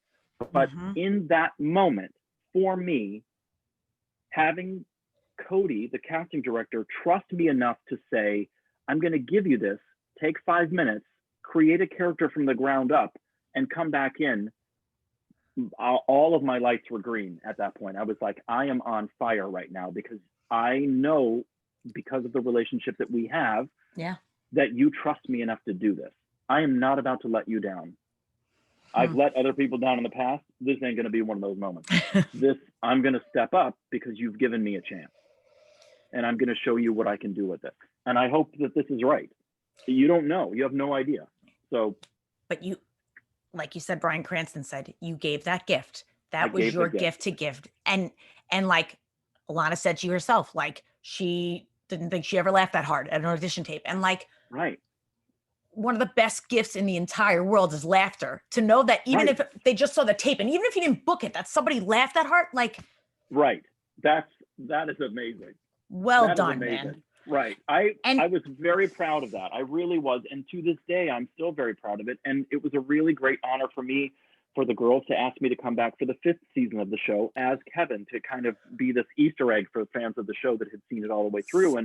But in that moment, for me, having Cody, the casting director, trust me enough to say, I'm going to give you this, take 5 minutes, create a character from the ground up, and come back in. All of my lights were green at that point. I was like, I am on fire right now because I know, because of the relationship that we have, that you trust me enough to do this. I am not about to let you down. I've let other people down in the past. This ain't going to be one of those moments. I'm going to step up because you've given me a chance. And I'm going to show you what I can do with it. And I hope that this is right. You don't know. You have no idea. So. But you, like you said, Bryan Cranston said, you gave that gift. That was your gift to give. And like Alana said to you herself, like she didn't think she ever laughed that hard at an audition tape. And like, one of the best gifts in the entire world is laughter. To know that even if they just saw the tape and even if you didn't book it, that somebody laughed that hard, like. Right. That is amazing. Well done, man. Right. I was very proud of that. I really was. And to this day, I'm still very proud of it. And it was a really great honor for me, for the girls to ask me to come back for the 5th season of the show as Kevin, to kind of be this Easter egg for fans of the show that had seen it all the way through.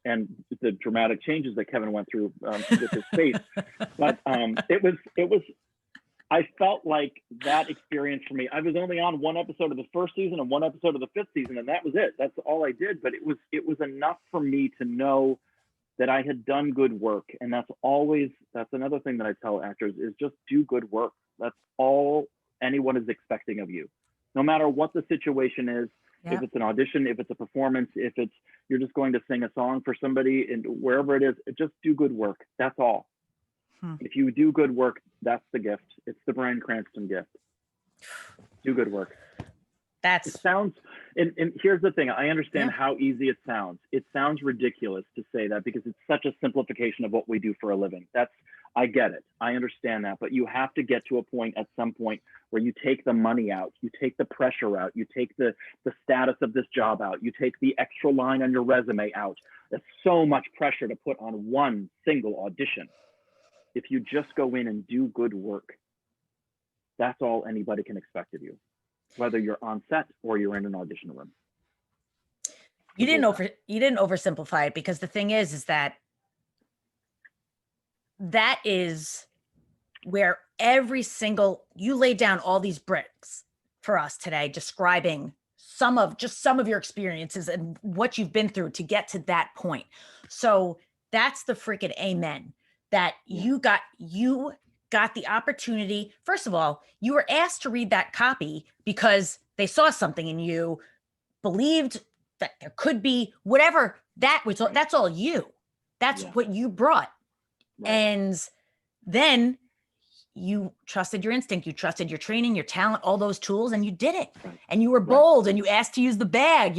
And the dramatic changes that Kevin went through with his face. But it was, I felt like that experience for me, I was only on one episode of the 1st season and one episode of the 5th season, and that was it. That's all I did. But it was enough for me to know that I had done good work. And that's another thing that I tell actors is just do good work. That's all anyone is expecting of you. No matter what the situation is, Yeah. If it's an audition, if it's a performance, if it's you're just going to sing a song for somebody, and wherever it is, just do good work. That's all. If you do good work, that's the gift. It's the Bryan Cranston gift. Do good work. It sounds, and here's the thing. I understand how easy it sounds. It sounds ridiculous to say that because it's such a simplification of what we do for a living. I get it. I understand that, but you have to get to a point at some point where you take the money out, you take the pressure out, you take the status of this job out, you take the extra line on your resume out. That's so much pressure to put on one single audition. If you just go in and do good work, that's all anybody can expect of you, whether you're on set or you're in an audition room. You didn't oversimplify it, because the thing is that is where you laid down all these bricks for us today, describing some of your experiences and what you've been through to get to that point. So that's the freaking amen that you got the opportunity. First of all, you were asked to read that copy because they saw something in you, believed that there could be whatever that was. That's all you. That's what you brought. Right. And then you trusted your instinct, you trusted your training, your talent, all those tools, and you did it. Right. And you were bold and you asked to use the bag,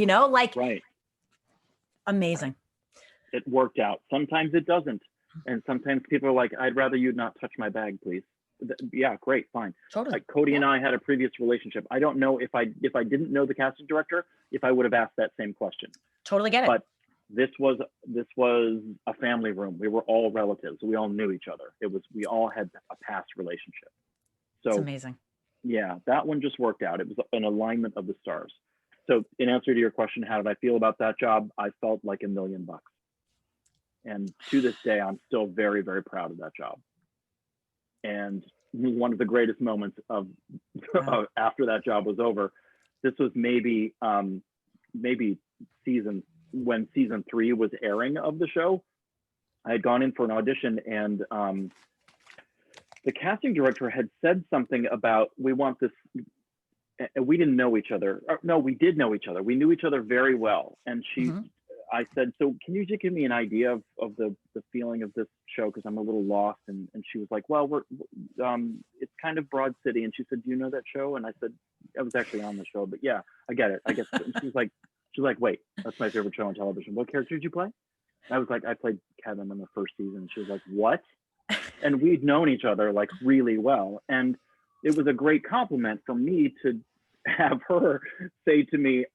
amazing. It worked out. Sometimes it doesn't. And sometimes people are like, I'd rather you not touch my bag, please. Yeah, great, fine. Totally. Like Cody and I had a previous relationship. I don't know if I didn't know the casting director, if I would have asked that same question. Totally get it. But this was a family room. We were all relatives. We all knew each other. We all had a past relationship. So it's amazing. Yeah, that one just worked out. It was an alignment of the stars. So in answer to your question, how did I feel about that job? I felt like $1 million. And to this day, I'm still very, very proud of that job. And one of the greatest moments of after that job was over, this was maybe when season 3 was airing of the show. I had gone in for an audition, and the casting director had said something about, we want this. We didn't know each other. No, we did know each other. We knew each other very well. And I said, so can you just give me an idea of the feeling of this show? Because I'm a little lost. And she was like, well, it's kind of Broad City. And she said, do you know that show? And I said, I was actually on the show, but yeah, I get it. I guess. And she was like, wait, that's my favorite show on television. What character did you play? I was like, I played Kevin in the first season. She was like, what? And we'd known each other like really well. And it was a great compliment for me to have her say to me,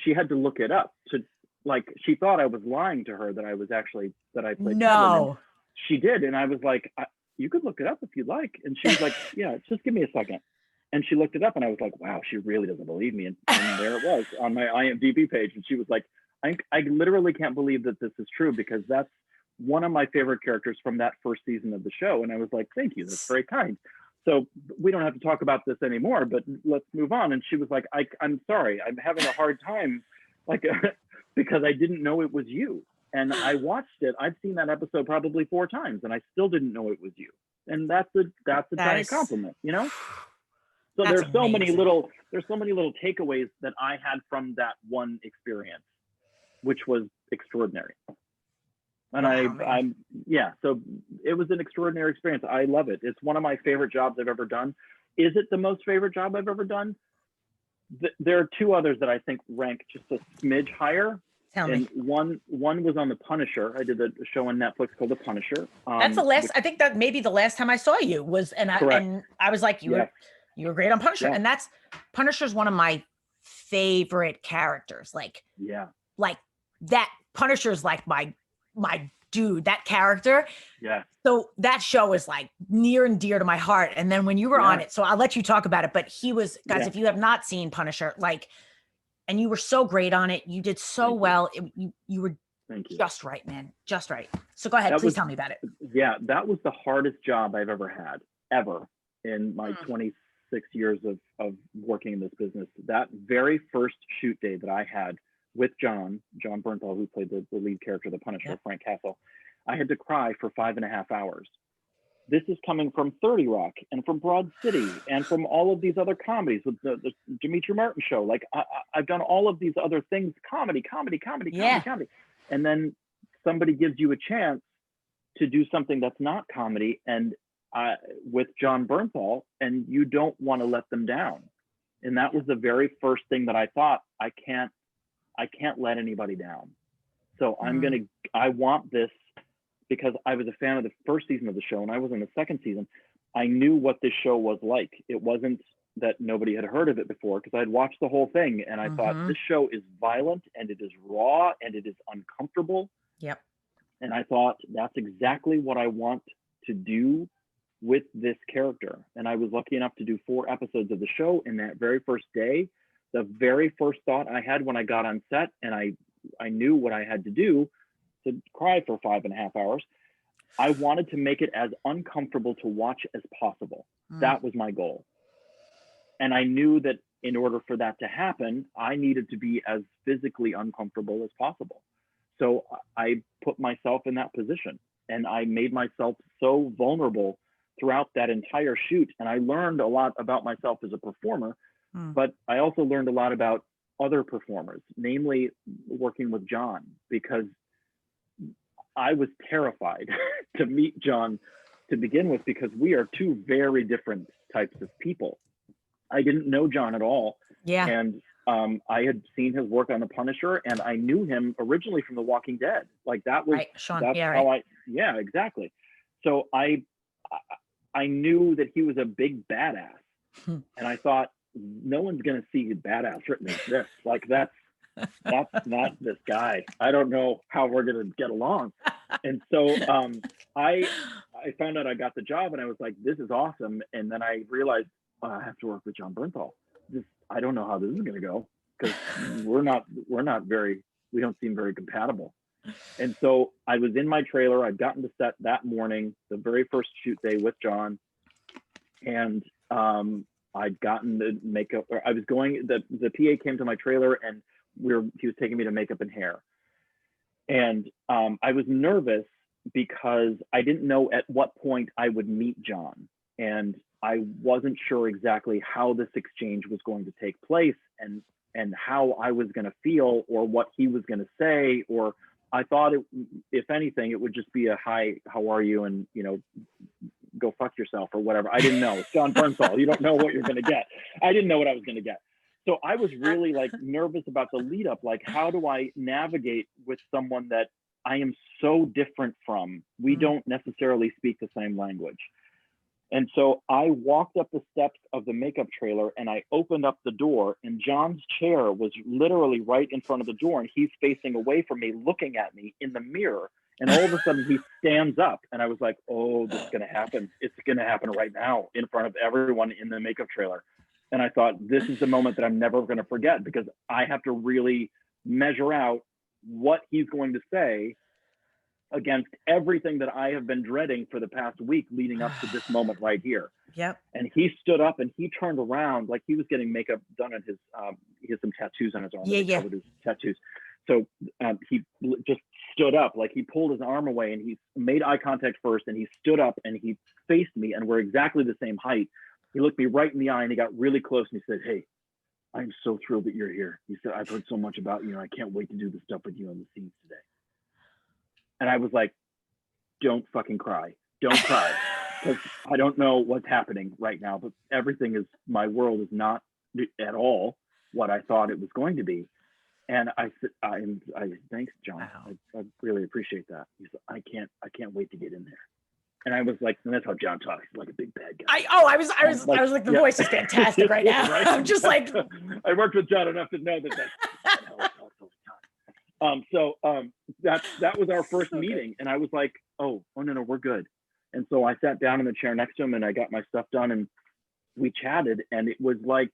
she had to look it up to, like, she thought I was lying to her that I played Kevin. And she did. And I was like, you could look it up if you'd like. And she was like, yeah, just give me a second. And she looked it up, and I was like, wow, she really doesn't believe me. And there it was on my IMDb page. And she was like, I literally can't believe that this is true, because that's one of my favorite characters from that first season of the show. And I was like, thank you, that's very kind. So we don't have to talk about this anymore, but let's move on. And she was like, I'm sorry, I'm having a hard time, like, because I didn't know it was you. And I watched it. I've seen that episode probably 4 times, and I still didn't know it was you. And that's a giant compliment, you know? So there's so many little takeaways that I had from that one experience, which was extraordinary. And so it was an extraordinary experience. I love it. It's one of my favorite jobs I've ever done. Is it the most favorite job I've ever done? There are 2 others that I think rank just a smidge higher. Tell me. One was on The Punisher. I did a show on Netflix called The Punisher. That's the last. I think that maybe the last time I saw you was, and I was like, you were great on Punisher, and that's Punisher's one of my favorite characters. Like that Punisher's like my dude, that character. Yeah. So that show is like near and dear to my heart. And then when you were on it, so I'll let you talk about it, but he was, guys, if you have not seen Punisher, like, and you were so great on it. You did so well. You were just right, man. Just right. So go ahead. Please tell me about it. Yeah. That was the hardest job I've ever had, ever, in my 26 years of working in this business. That very first shoot day that I had with John Bernthal, who played the lead character, the Punisher, Frank Castle, I had to cry for 5.5 hours this is coming from 30 Rock and from Broad City and from all of these other comedies with the Demetri Martin show. Like I've done all of these other things, comedy. And then somebody gives you a chance to do something that's not comedy and with John Bernthal, and you don't want to let them down. And that was the very first thing that I thought, I can't let anybody down. So I want this, because I was a fan of the first season of the show and I was in the second season. I knew what this show was like. It wasn't that nobody had heard of it before, because I'd watched the whole thing and I thought, this show is violent and it is raw and it is uncomfortable. Yep. And I thought, that's exactly what I want to do with this character. And I was lucky enough to do 4 episodes of the show. And that very first day, the very first thought I had when I got on set and I knew what I had to do, to cry for 5.5 hours, I wanted to make it as uncomfortable to watch as possible. That was my goal. And I knew that in order for that to happen, I needed to be as physically uncomfortable as possible. So I put myself in that position and I made myself so vulnerable throughout that entire shoot. And I learned a lot about myself as a performer, but I also learned a lot about other performers, namely working with John, because I was terrified to meet John to begin with, because we are 2 very different types of people. I didn't know John at all. Yeah. And I had seen his work on The Punisher, and I knew him originally from The Walking Dead. Like that was, right, Sean. That's yeah, how right. yeah, exactly. So I knew that he was a big badass. And I thought, no one's going to see badass written as this. Like that's not this guy. I don't know how we're going to get along. And so I found out I got the job and I was like, this is awesome. And then I realized, I have to work with John Bernthal. I don't know how this is going to go, because we don't seem very compatible. And so I was in my trailer. I'd gotten to set that morning, the very first shoot day with John. And I'd gotten the makeup, or I was going, the PA came to my trailer and he was taking me to makeup and hair. And I was nervous because I didn't know at what point I would meet John. And I wasn't sure exactly how this exchange was going to take place and how I was going to feel or what he was going to say. Or I thought, if anything, it would just be a hi, how are you? And, go fuck yourself or whatever. I didn't know. It's John Bernthal. You don't know what you're going to get. I didn't know what I was going to get. So I was really like nervous about the lead up. Like, how do I navigate with someone that I am so different from? We don't necessarily speak the same language. And so I walked up the steps of the makeup trailer and I opened up the door, and John's chair was literally right in front of the door, and he's facing away from me, looking at me in the mirror. And all of a sudden he stands up, and I was like, oh, this is going to happen. It's going to happen right now in front of everyone in the makeup trailer. And I thought, this is the moment that I'm never going to forget, because I have to really measure out what he's going to say against everything that I have been dreading for the past week leading up to this moment right here. Yep. And he stood up and he turned around like he was getting makeup done on his, he has some tattoos on his arm. Yeah. Covered his tattoos. So he just stood up, like he pulled his arm away and he made eye contact first, and he stood up and he faced me, and we're exactly the same height. He looked me right in the eye and he got really close and he said, hey, I'm so thrilled that you're here. He said, I've heard so much about you and I can't wait to do the stuff with you on the scenes today. And I was like, don't fucking cry. Don't cry. Because I don't know what's happening right now, but my world is not at all what I thought it was going to be. And I thanks, John. Wow. I really appreciate that. He said, I can't wait to get in there. And I was like, and that's how John talks. He's like a big bad guy. I was like, the voice is fantastic right now. Right? I'm just like, I worked with John enough to know that that's how he talks all the time. That was our first meeting, and I was like, oh no, we're good. And so I sat down in the chair next to him, and I got my stuff done, and we chatted, and it was like,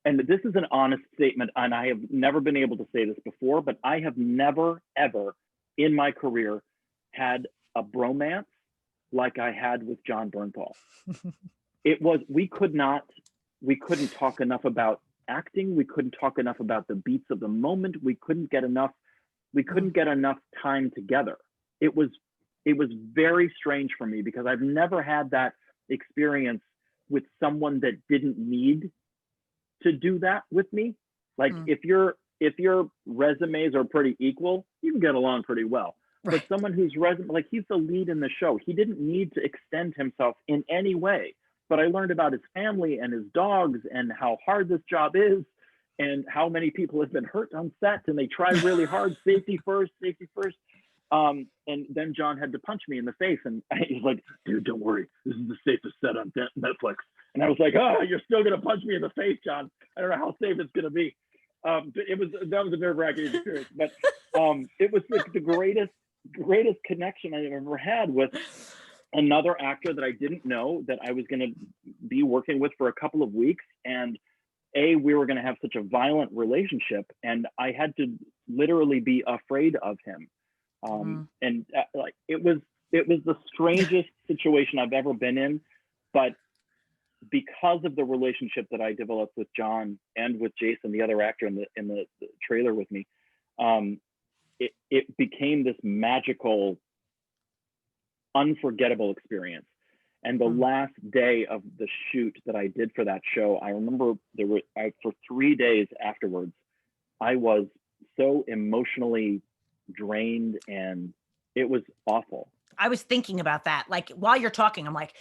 and this is an honest statement, and I have never been able to say this before, but I have never, ever in my career had a bromance like I had with John Bernthal. We couldn't talk enough about acting. We couldn't talk enough about the beats of the moment. We couldn't get enough time together. It was it was very strange for me because I've never had that experience with someone that didn't need to do that with me. Like if your resumes are pretty equal, you can get along pretty well. Right. But someone whose resume, like he's the lead in the show, he didn't need to extend himself in any way. But I learned about his family and his dogs and how hard this job is and how many people have been hurt on set and they try really hard, safety first. And then John had to punch me in the face and he's like, dude, don't worry. This is the safest set on Netflix. And I was like, oh, you're still going to punch me in the face, John. I don't know how safe it's going to be. But that was a nerve-wracking experience. But it was like the greatest connection I ever had with another actor that I didn't know that I was going to be working with for a couple of weeks. And we were going to have such a violent relationship and I had to literally be afraid of him. And like, it was the strangest situation I've ever been in, but because of the relationship that I developed with John and with Jason, the other actor in the trailer with me, it became this magical, unforgettable experience. And the last day of the shoot that I did for that show, I remember for 3 days afterwards, I was so emotionally drained and it was awful. I was thinking about that. Like while you're talking, I'm like,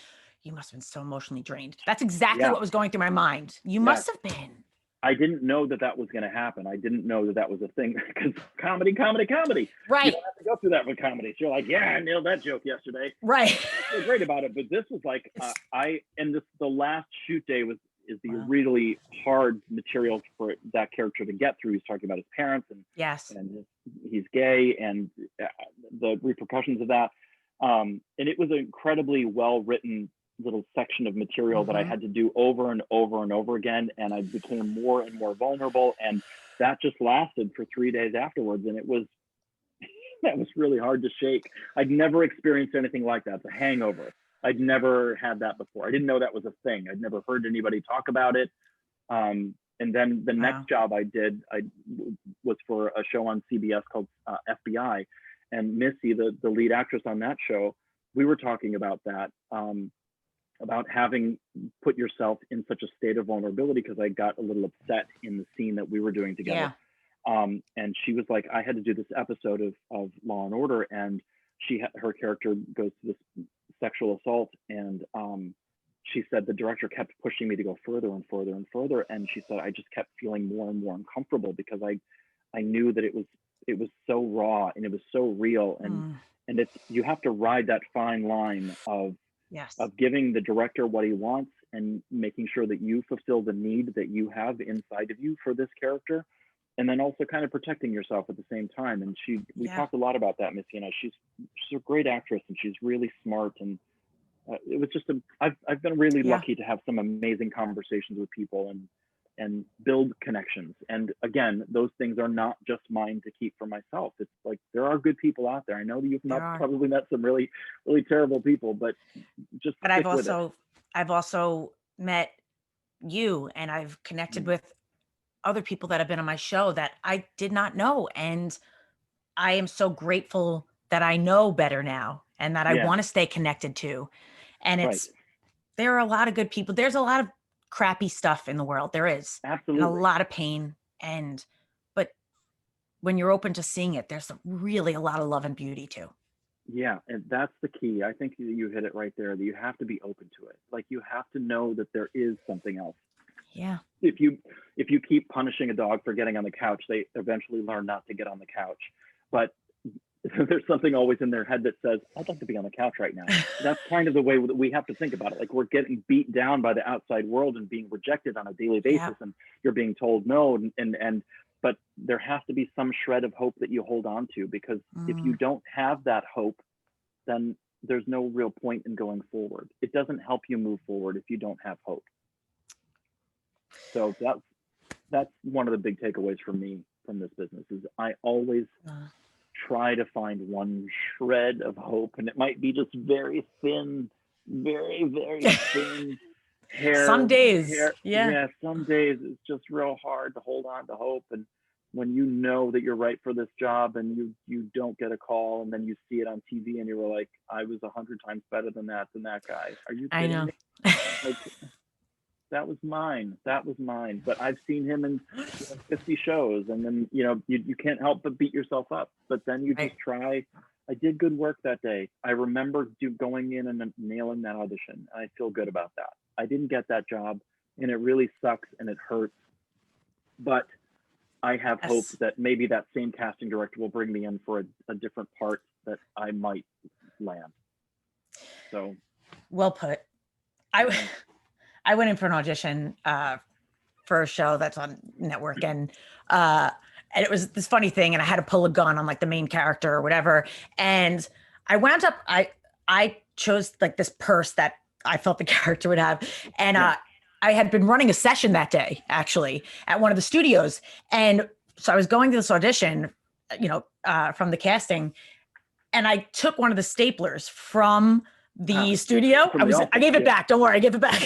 you must have been so emotionally drained. That's exactly what was going through my mind. You must have been. I didn't know that was going to happen. I didn't know that was a thing because comedy. Right. You don't have to go through that with comedy. So you're like, yeah, I nailed that joke yesterday. Right. I feel great about it. But this was like, the last shoot day is the really hard material for that character to get through. He's talking about his parents and he's gay and the repercussions of that. And it was an incredibly well-written little section of material that I had to do over and over and over again. And I became more and more vulnerable. And that just lasted for 3 days afterwards. And that was really hard to shake. I'd never experienced anything like that. It's a hangover. I'd never had that before. I didn't know that was a thing. I'd never heard anybody talk about it. And then the next job I did, was for a show on CBS called FBI. And Missy, the lead actress on that show, we were talking about that, about having put yourself in such a state of vulnerability because I got a little upset in the scene that we were doing together. And she was like, I had to do this episode of Law and Order, and her character goes to this sexual assault, and she said the director kept pushing me to go further and further and further, and she said I just kept feeling more and more uncomfortable because I knew that it was so raw and it was so real, and you have to ride that fine line of giving the director what he wants and making sure that you fulfill the need that you have inside of you for this character, and then also kind of protecting yourself at the same time. And we talked a lot about that, Missy and I. She's a great actress and she's really smart, and it was just I've been really lucky to have some amazing conversations with people and build connections. And again, those things are not just mine to keep for myself. It's like there are good people out there. I know that you've probably met some really, really terrible people, but I've also met you, and I've connected with other people that have been on my show that I did not know. And I am so grateful that I know better now and that I want to stay connected to. And there are a lot of good people. There's a lot of crappy stuff in the world. There is. Absolutely. And a lot of pain. But when you're open to seeing it, there's really a lot of love and beauty too. Yeah. And that's the key. I think you hit it right there, that you have to be open to it. Like you have to know that there is something else. Yeah. If you keep punishing a dog for getting on the couch, they eventually learn not to get on the couch. But there's something always in their head that says, I'd like to be on the couch right now. That's kind of the way that we have to think about it. Like we're getting beat down by the outside world and being rejected on a daily basis, and you're being told no. But there has to be some shred of hope that you hold on to, because if you don't have that hope, then there's no real point in going forward. It doesn't help you move forward if you don't have hope. So that's one of the big takeaways for me from this business is I always try to find one shred of hope, and it might be just very thin, very, very thin hair. Some days, some days it's just real hard to hold on to hope, and when you know that you're right for this job and you don't get a call, and then you see it on TV and you were like, I was 100 times better than that guy. Are you kidding I know. me? Like, that was mine. But I've seen him in 50 shows, and then, you can't help but beat yourself up. But then you just try. I did good work that day. I remember going in and nailing that audition. I feel good about that. I didn't get that job, and it really sucks and it hurts. But I have hope that maybe that same casting director will bring me in for a different part that I might land. So, well put. I went in for an audition for a show that's on network, and it was this funny thing, and I had to pull a gun on like the main character or whatever. And I wound up, I chose like this purse that I felt the character would have. And I had been running a session that day, actually, at one of the studios. And so I was going to this audition, from the casting, and I took one of the staplers from the studio. I gave it back. Don't worry, I gave it back.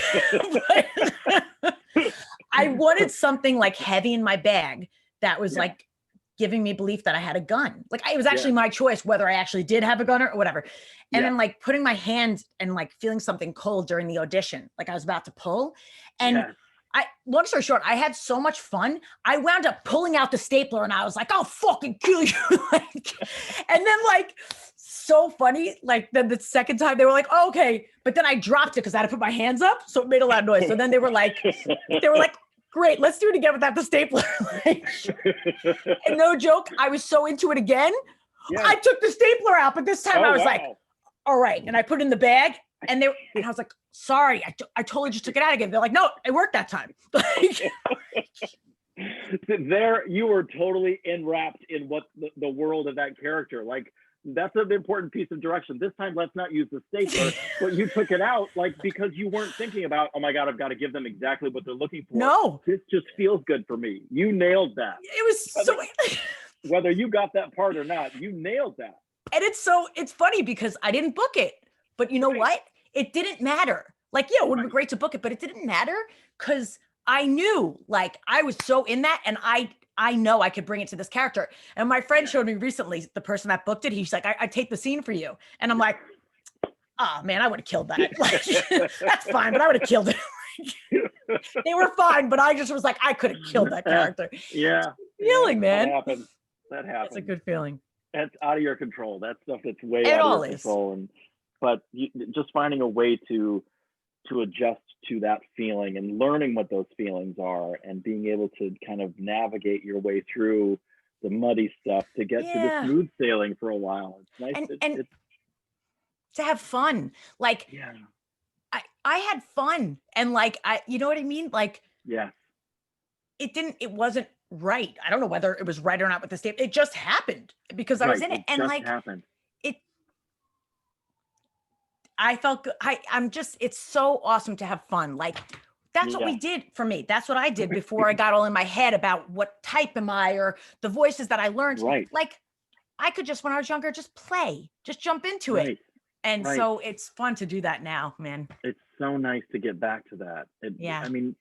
I wanted something like heavy in my bag that was like giving me belief that I had a gun. Like it was actually my choice whether I actually did have a gun or whatever. And then like putting my hand and like feeling something cold during the audition, like I was about to pull. And long story short, I had so much fun. I wound up pulling out the stapler and I was like, I'll fucking kill you. And then like, so funny. Like then the second time they were like, oh, okay. But then I dropped it because I had to put my hands up. So it made a loud noise. So then they were like, great, let's do it again without the stapler. And no joke, I was so into it again. Yeah. I took the stapler out, but this time I was like, all right. And I put it in the bag, and I was like, sorry, I totally just took it out again. They're like, no, it worked that time. There, you were totally enwrapped in what the world of that character. Like, that's an important piece of direction. This time, let's not use the stapler, but you took it out like because you weren't thinking about, oh my God, I've got to give them exactly what they're looking for. No. This just feels good for me. You nailed that. It was whether you got that part or not, you nailed that. And it's funny because I didn't book it, but you know what? It didn't matter. Like, it would be great to book it, but it didn't matter because I knew, like, I was so in that, and I know I could bring it to this character. And my friend showed me recently, the person that booked it, he's like, I take the scene for you. And I'm like, oh man, I would have killed that. Like, that's fine, but I would have killed it. They were fine, but I just was like, I could have killed that character. Yeah. Feeling, man. That happens. That's a good feeling. That's out of your control. That's stuff that's way out of your control. But just finding a way to adjust to that feeling and learning what those feelings are and being able to kind of navigate your way through the muddy stuff to get to the smooth sailing for a while. It's nice and to have fun. Like, I had fun, and like, you know what I mean? Like, it wasn't right. I don't know whether it was right or not with the state. It just happened because I was in it, and like, happened. I felt good. It's so awesome to have fun. Like, that's what we did for me. That's what I did before I got all in my head about what type am I, or the voices that I learned. Right. Like, I could just, when I was younger, just play, just jump into it. And so it's fun to do that now, man. It's so nice to get back to that. I mean,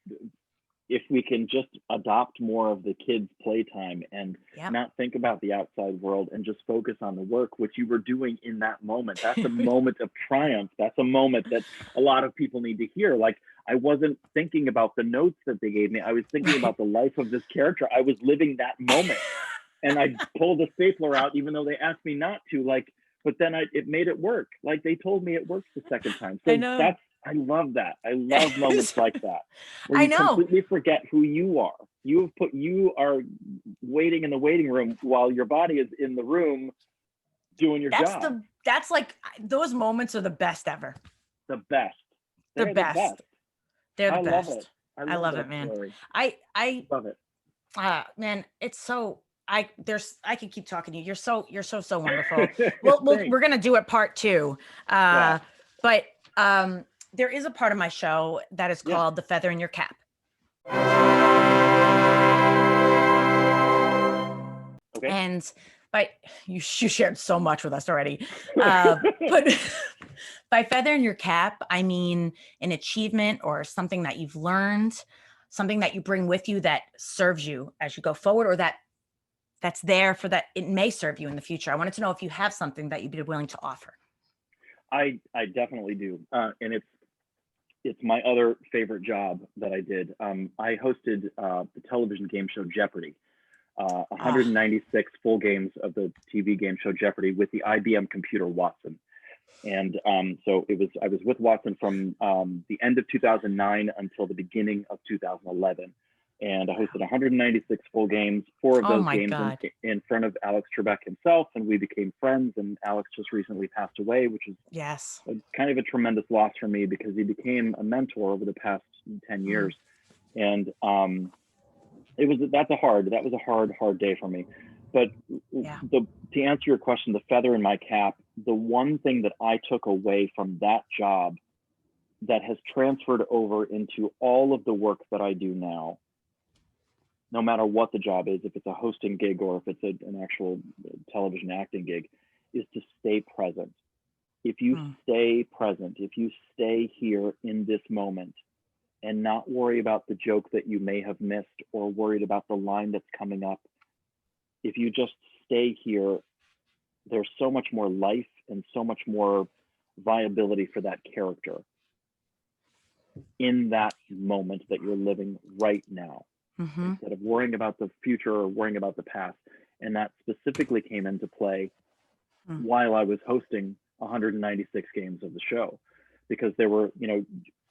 if we can just adopt more of the kids' playtime and not think about the outside world and just focus on the work, which you were doing in that moment. That's a moment of triumph. That's a moment that a lot of people need to hear. Like, I wasn't thinking about the notes that they gave me. I was thinking about the life of this character. I was living that moment. And I pulled the stapler out, even though they asked me not to, like, but then it made it work. Like, they told me it works the second time. So I love that. I love moments like that. Where you completely forget who you are. You are waiting in the waiting room while your body is in the room doing your job. That's like, those moments are the best ever. The best. They're the best. They're the best. Love it. I love it, man. Story. I love it. Man, it's so, I could keep talking to you. You're so wonderful. We're going to do it part 2. But there is a part of my show that is called The Feather in Your Cap. Okay. But you shared so much with us already. But by feather in your cap, I mean an achievement or something that you've learned, something that you bring with you that serves you as you go forward, or that that's there for that. It may serve you in the future. I wanted to know if you have something that you'd be willing to offer. I definitely do. And it's my other favorite job that I did. I hosted the television game show Jeopardy, 196 full games of the TV game show Jeopardy with the IBM computer Watson. And so I was with Watson from the end of 2009 until the beginning of 2011. And I hosted 196 full games, 4 of those games in front of Alex Trebek himself, and we became friends. And Alex just recently passed away, which is kind of a tremendous loss for me because he became a mentor over the past 10 years. And that was a hard day for me. But to answer your question, the feather in my cap, the one thing that I took away from that job that has transferred over into all of the work that I do now, no matter what the job is, if it's a hosting gig or if it's an actual television acting gig, is to stay present. If you stay present, if you stay here in this moment and not worry about the joke that you may have missed or worried about the line that's coming up, if you just stay here, there's so much more life and so much more viability for that character in that moment that you're living right now. Instead of worrying about the future or worrying about the past. And that specifically came into play while I was hosting 196 games of the show, because there were,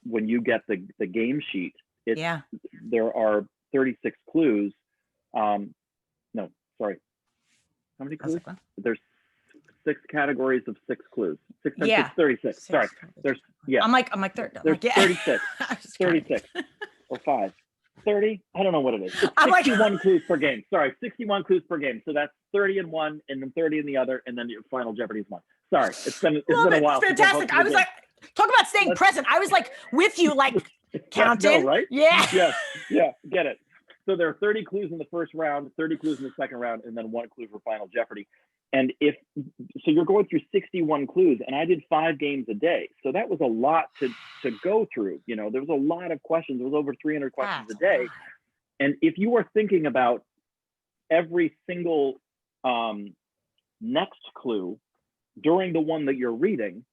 when you get the game sheet, there are 36 clues. No, sorry. How many clues? There's 6 categories of 6 clues. 6 times 6, 36. Sorry. There's I'm like 36. 36 or 5. 30? I don't know what it is. It's 61 clues per game. Sorry, 61 clues per game. So that's 30 in one, and then 30 in the other, and then your final Jeopardy's one. Sorry, it's been a while. It's fantastic. I was like, talk about staying present. I was like with you, like counting. Right? Yeah. Yeah, get it. So there are 30 clues in the first round, 30 clues in the second round, and then 1 clue for final Jeopardy. And so you're going through 61 clues, and I did 5 games a day. So that was a lot to go through. There was a lot of questions. There was over 300 questions a day. And if you are thinking about every single next clue during the one that you're reading,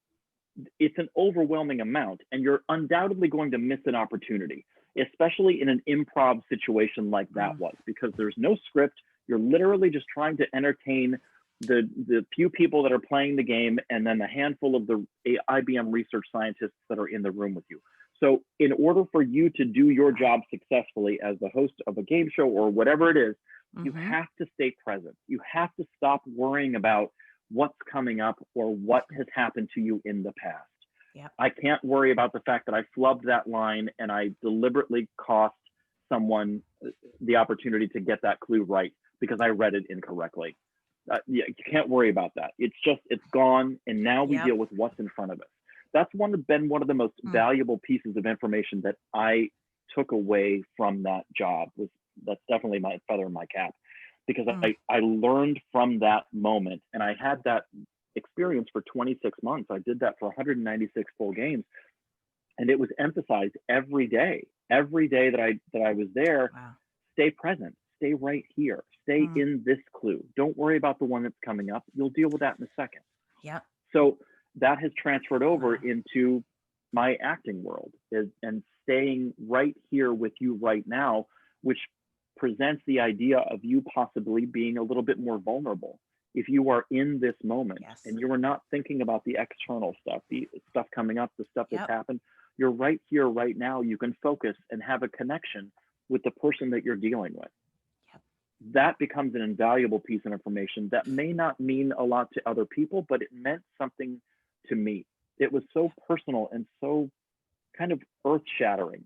it's an overwhelming amount, and you're undoubtedly going to miss an opportunity, especially in an improv situation like that was, because there's no script. You're literally just trying to entertain the few people that are playing the game, and then the handful of the IBM research scientists that are in the room with you. So in order for you to do your job successfully as the host of a game show or whatever it is, you have to stay present. You have to stop worrying about what's coming up or what has happened to you in the past. I can't worry about the fact that I flubbed that line and I deliberately cost someone the opportunity to get that clue right because I read it incorrectly. You can't worry about that. It's gone, and now we deal with what's in front of us. That's been one of the most valuable pieces of information that I took away from that job. That's definitely my feather in my cap, because I learned from that moment, and I had that experience for 26 months. I did that for 196 full games, and it was emphasized every day that I was there. Stay present. Stay right here. Stay in this clue. Don't worry about the one that's coming up. You'll deal with that in a second. So that has transferred over into my acting world, and staying right here with you right now, which presents the idea of you possibly being a little bit more vulnerable. If you are in this moment and you are not thinking about the external stuff, the stuff coming up, the stuff that's happened, you're right here, right now. You can focus and have a connection with the person that you're dealing with. That becomes an invaluable piece of information that may not mean a lot to other people, but it meant something to me. It was so personal and so kind of earth-shattering.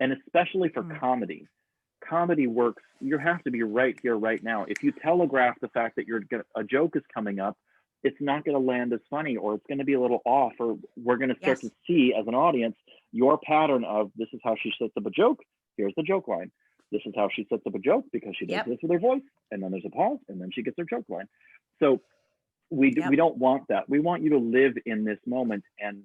And especially for comedy. Comedy works, you have to be right here, right now. If you telegraph the fact that a joke is coming up, it's not going to land as funny, or it's going to be a little off, or we're going to start to see as an audience your pattern of, this is how she sets up a joke, here's the joke line. This is how she sets up a joke because she does this with her voice, and then there's a pause, and then she gets her joke line. So we don't want that. We want you to live in this moment, and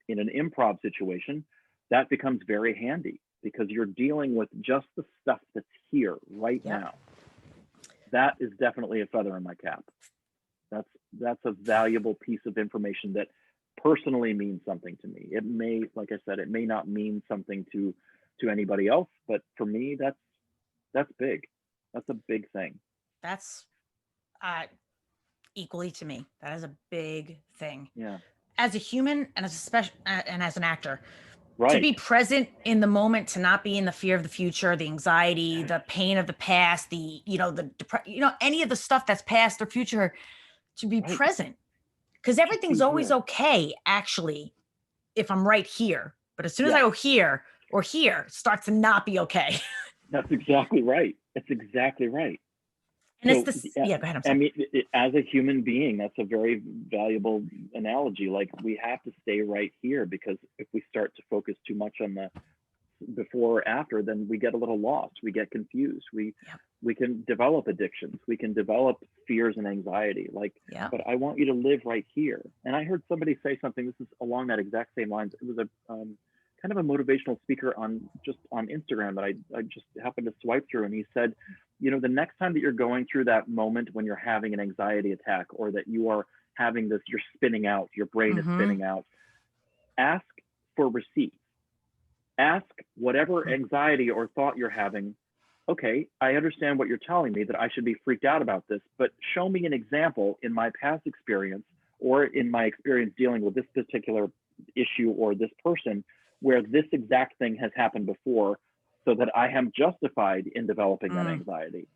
in an improv situation, that becomes very handy because you're dealing with just the stuff that's here right now. that is definitely a feather in my cap. That's a valuable piece of information that personally means something to me. It may, like I said, it may not mean something to anybody else, but for me, that's big. That's a big thing. That's equally to me. That is a big thing. Yeah. As a human and and as an actor, right. To be present in the moment, to not be in the fear of the future, the anxiety, the pain of the past, the any of the stuff that's past or future, to be right. present, because everything's always okay, actually, if I'm right here. But as soon as I go here or here, it starts to not be okay. That's exactly right. That's exactly right. And so, it's this, go ahead. I mean, as a human being, that's a very valuable analogy. Like, we have to stay right here, because if we start to focus too much on the before or after, then we get a little lost. We get confused. We can develop addictions. We can develop fears and anxiety. But I want you to live right here. And I heard somebody say something. This is along that exact same lines. It was a kind of a motivational speaker on Instagram that I just happened to swipe through, and he said, the next time that you're going through that moment when you're having an anxiety attack, or that you are having this, you're spinning out, your brain is spinning out, ask for receipts. Ask whatever anxiety or thought you're having. Okay, I understand what you're telling me, that I should be freaked out about this, but show me an example in my past experience, or in my experience dealing with this particular issue or this person, where this exact thing has happened before, so that I am justified in developing that anxiety.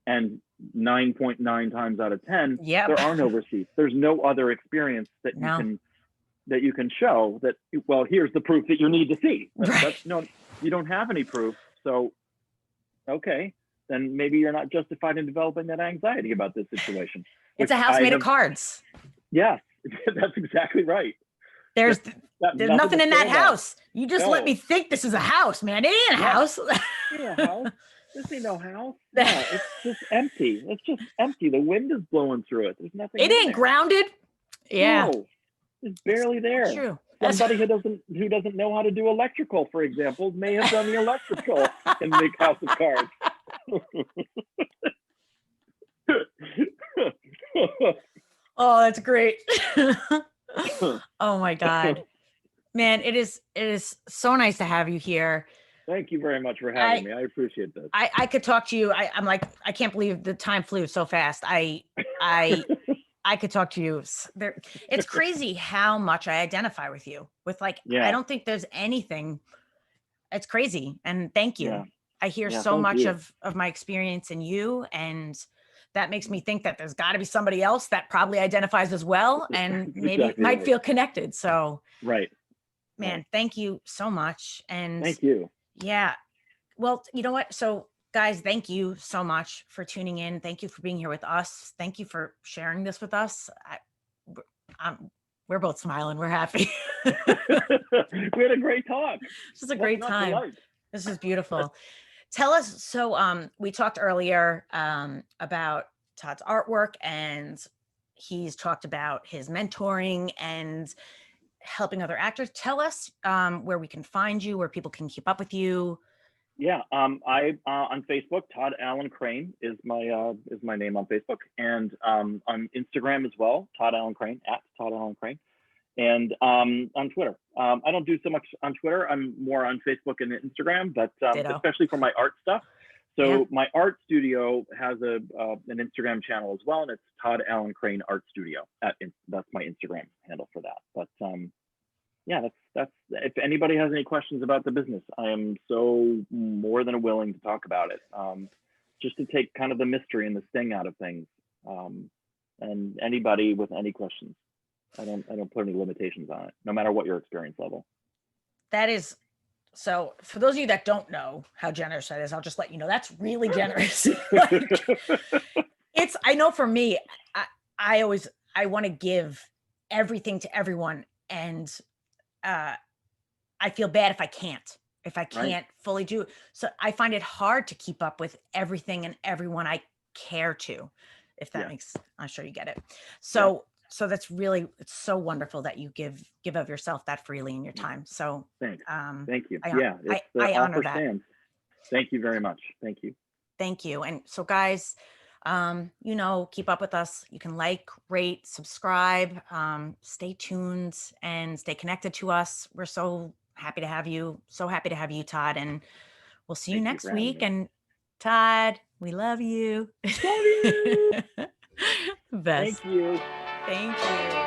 And 9.9 times out of 10, there are no receipts. There's no other experience that you can show that, well, here's the proof that you need to see. No, you don't have any proof. So, okay, then maybe you're not justified in developing that anxiety about this situation. It's a house made of cards. Yes, that's exactly right. There's nothing in that house. You just let me think this is a house, man. It ain't a house. It ain't a house. This ain't no house. No, it's just empty. It's just empty. The wind is blowing through it. There's nothing. It ain't grounded. Yeah. No, it's barely there. True. Somebody who doesn't know how to do electrical, for example, may have done the electrical in the house of cards. Oh, that's great. Oh my God, man, it is so nice to have you here. Thank you very much for having me. I appreciate this. I could talk to you. I'm like, I can't believe the time flew so fast. I could talk to you. It's crazy how much I identify with you. I don't think there's anything. It's crazy. And thank you. Yeah. I hear so much of my experience in you, and that makes me think that there's got to be somebody else that probably identifies as well, and maybe might feel connected. So, man, thank you so much. And thank you. Yeah. Well, you know what? So, guys, thank you so much for tuning in. Thank you for being here with us. Thank you for sharing this with us. We're both smiling. We're happy. We had a great talk. This is a great time. This is beautiful. Tell us, so we talked earlier about Todd's artwork, and he's talked about his mentoring and helping other actors. Tell us where we can find you, where people can keep up with you. Yeah, I on Facebook, Todd Alan Crain is my name on Facebook, and on Instagram as well, Todd Alan Crain, at Todd Alan Crain. And on Twitter. I don't do so much on Twitter. I'm more on Facebook and Instagram, but especially for my art stuff. So my art studio has an Instagram channel as well, and it's Todd Alan Crain Art Studio. That's my Instagram handle for that. But that's if anybody has any questions about the business, I am so more than willing to talk about it. Just to take kind of the mystery and the sting out of things. And anybody with any questions. I don't put any limitations on it, no matter what your experience level. That is, so for those of you that don't know how generous that is, I'll just let you know that's really generous. I know for me, I want to give everything to everyone, and I feel bad if I can't fully do. So I find it hard to keep up with everything and everyone I care to, if that makes, I'm sure you get it. So that's really, it's so wonderful that you give of yourself that freely in your time. So thank you. I honor that. Thank you very much. Thank you. Thank you. And so guys, Keep up with us. You can like, rate, subscribe, stay tuned and stay connected to us. We're so happy to have you. So happy to have you, Todd. And we'll see you next week. And Todd, we love you. Love you. Best. Thank you. Thank you.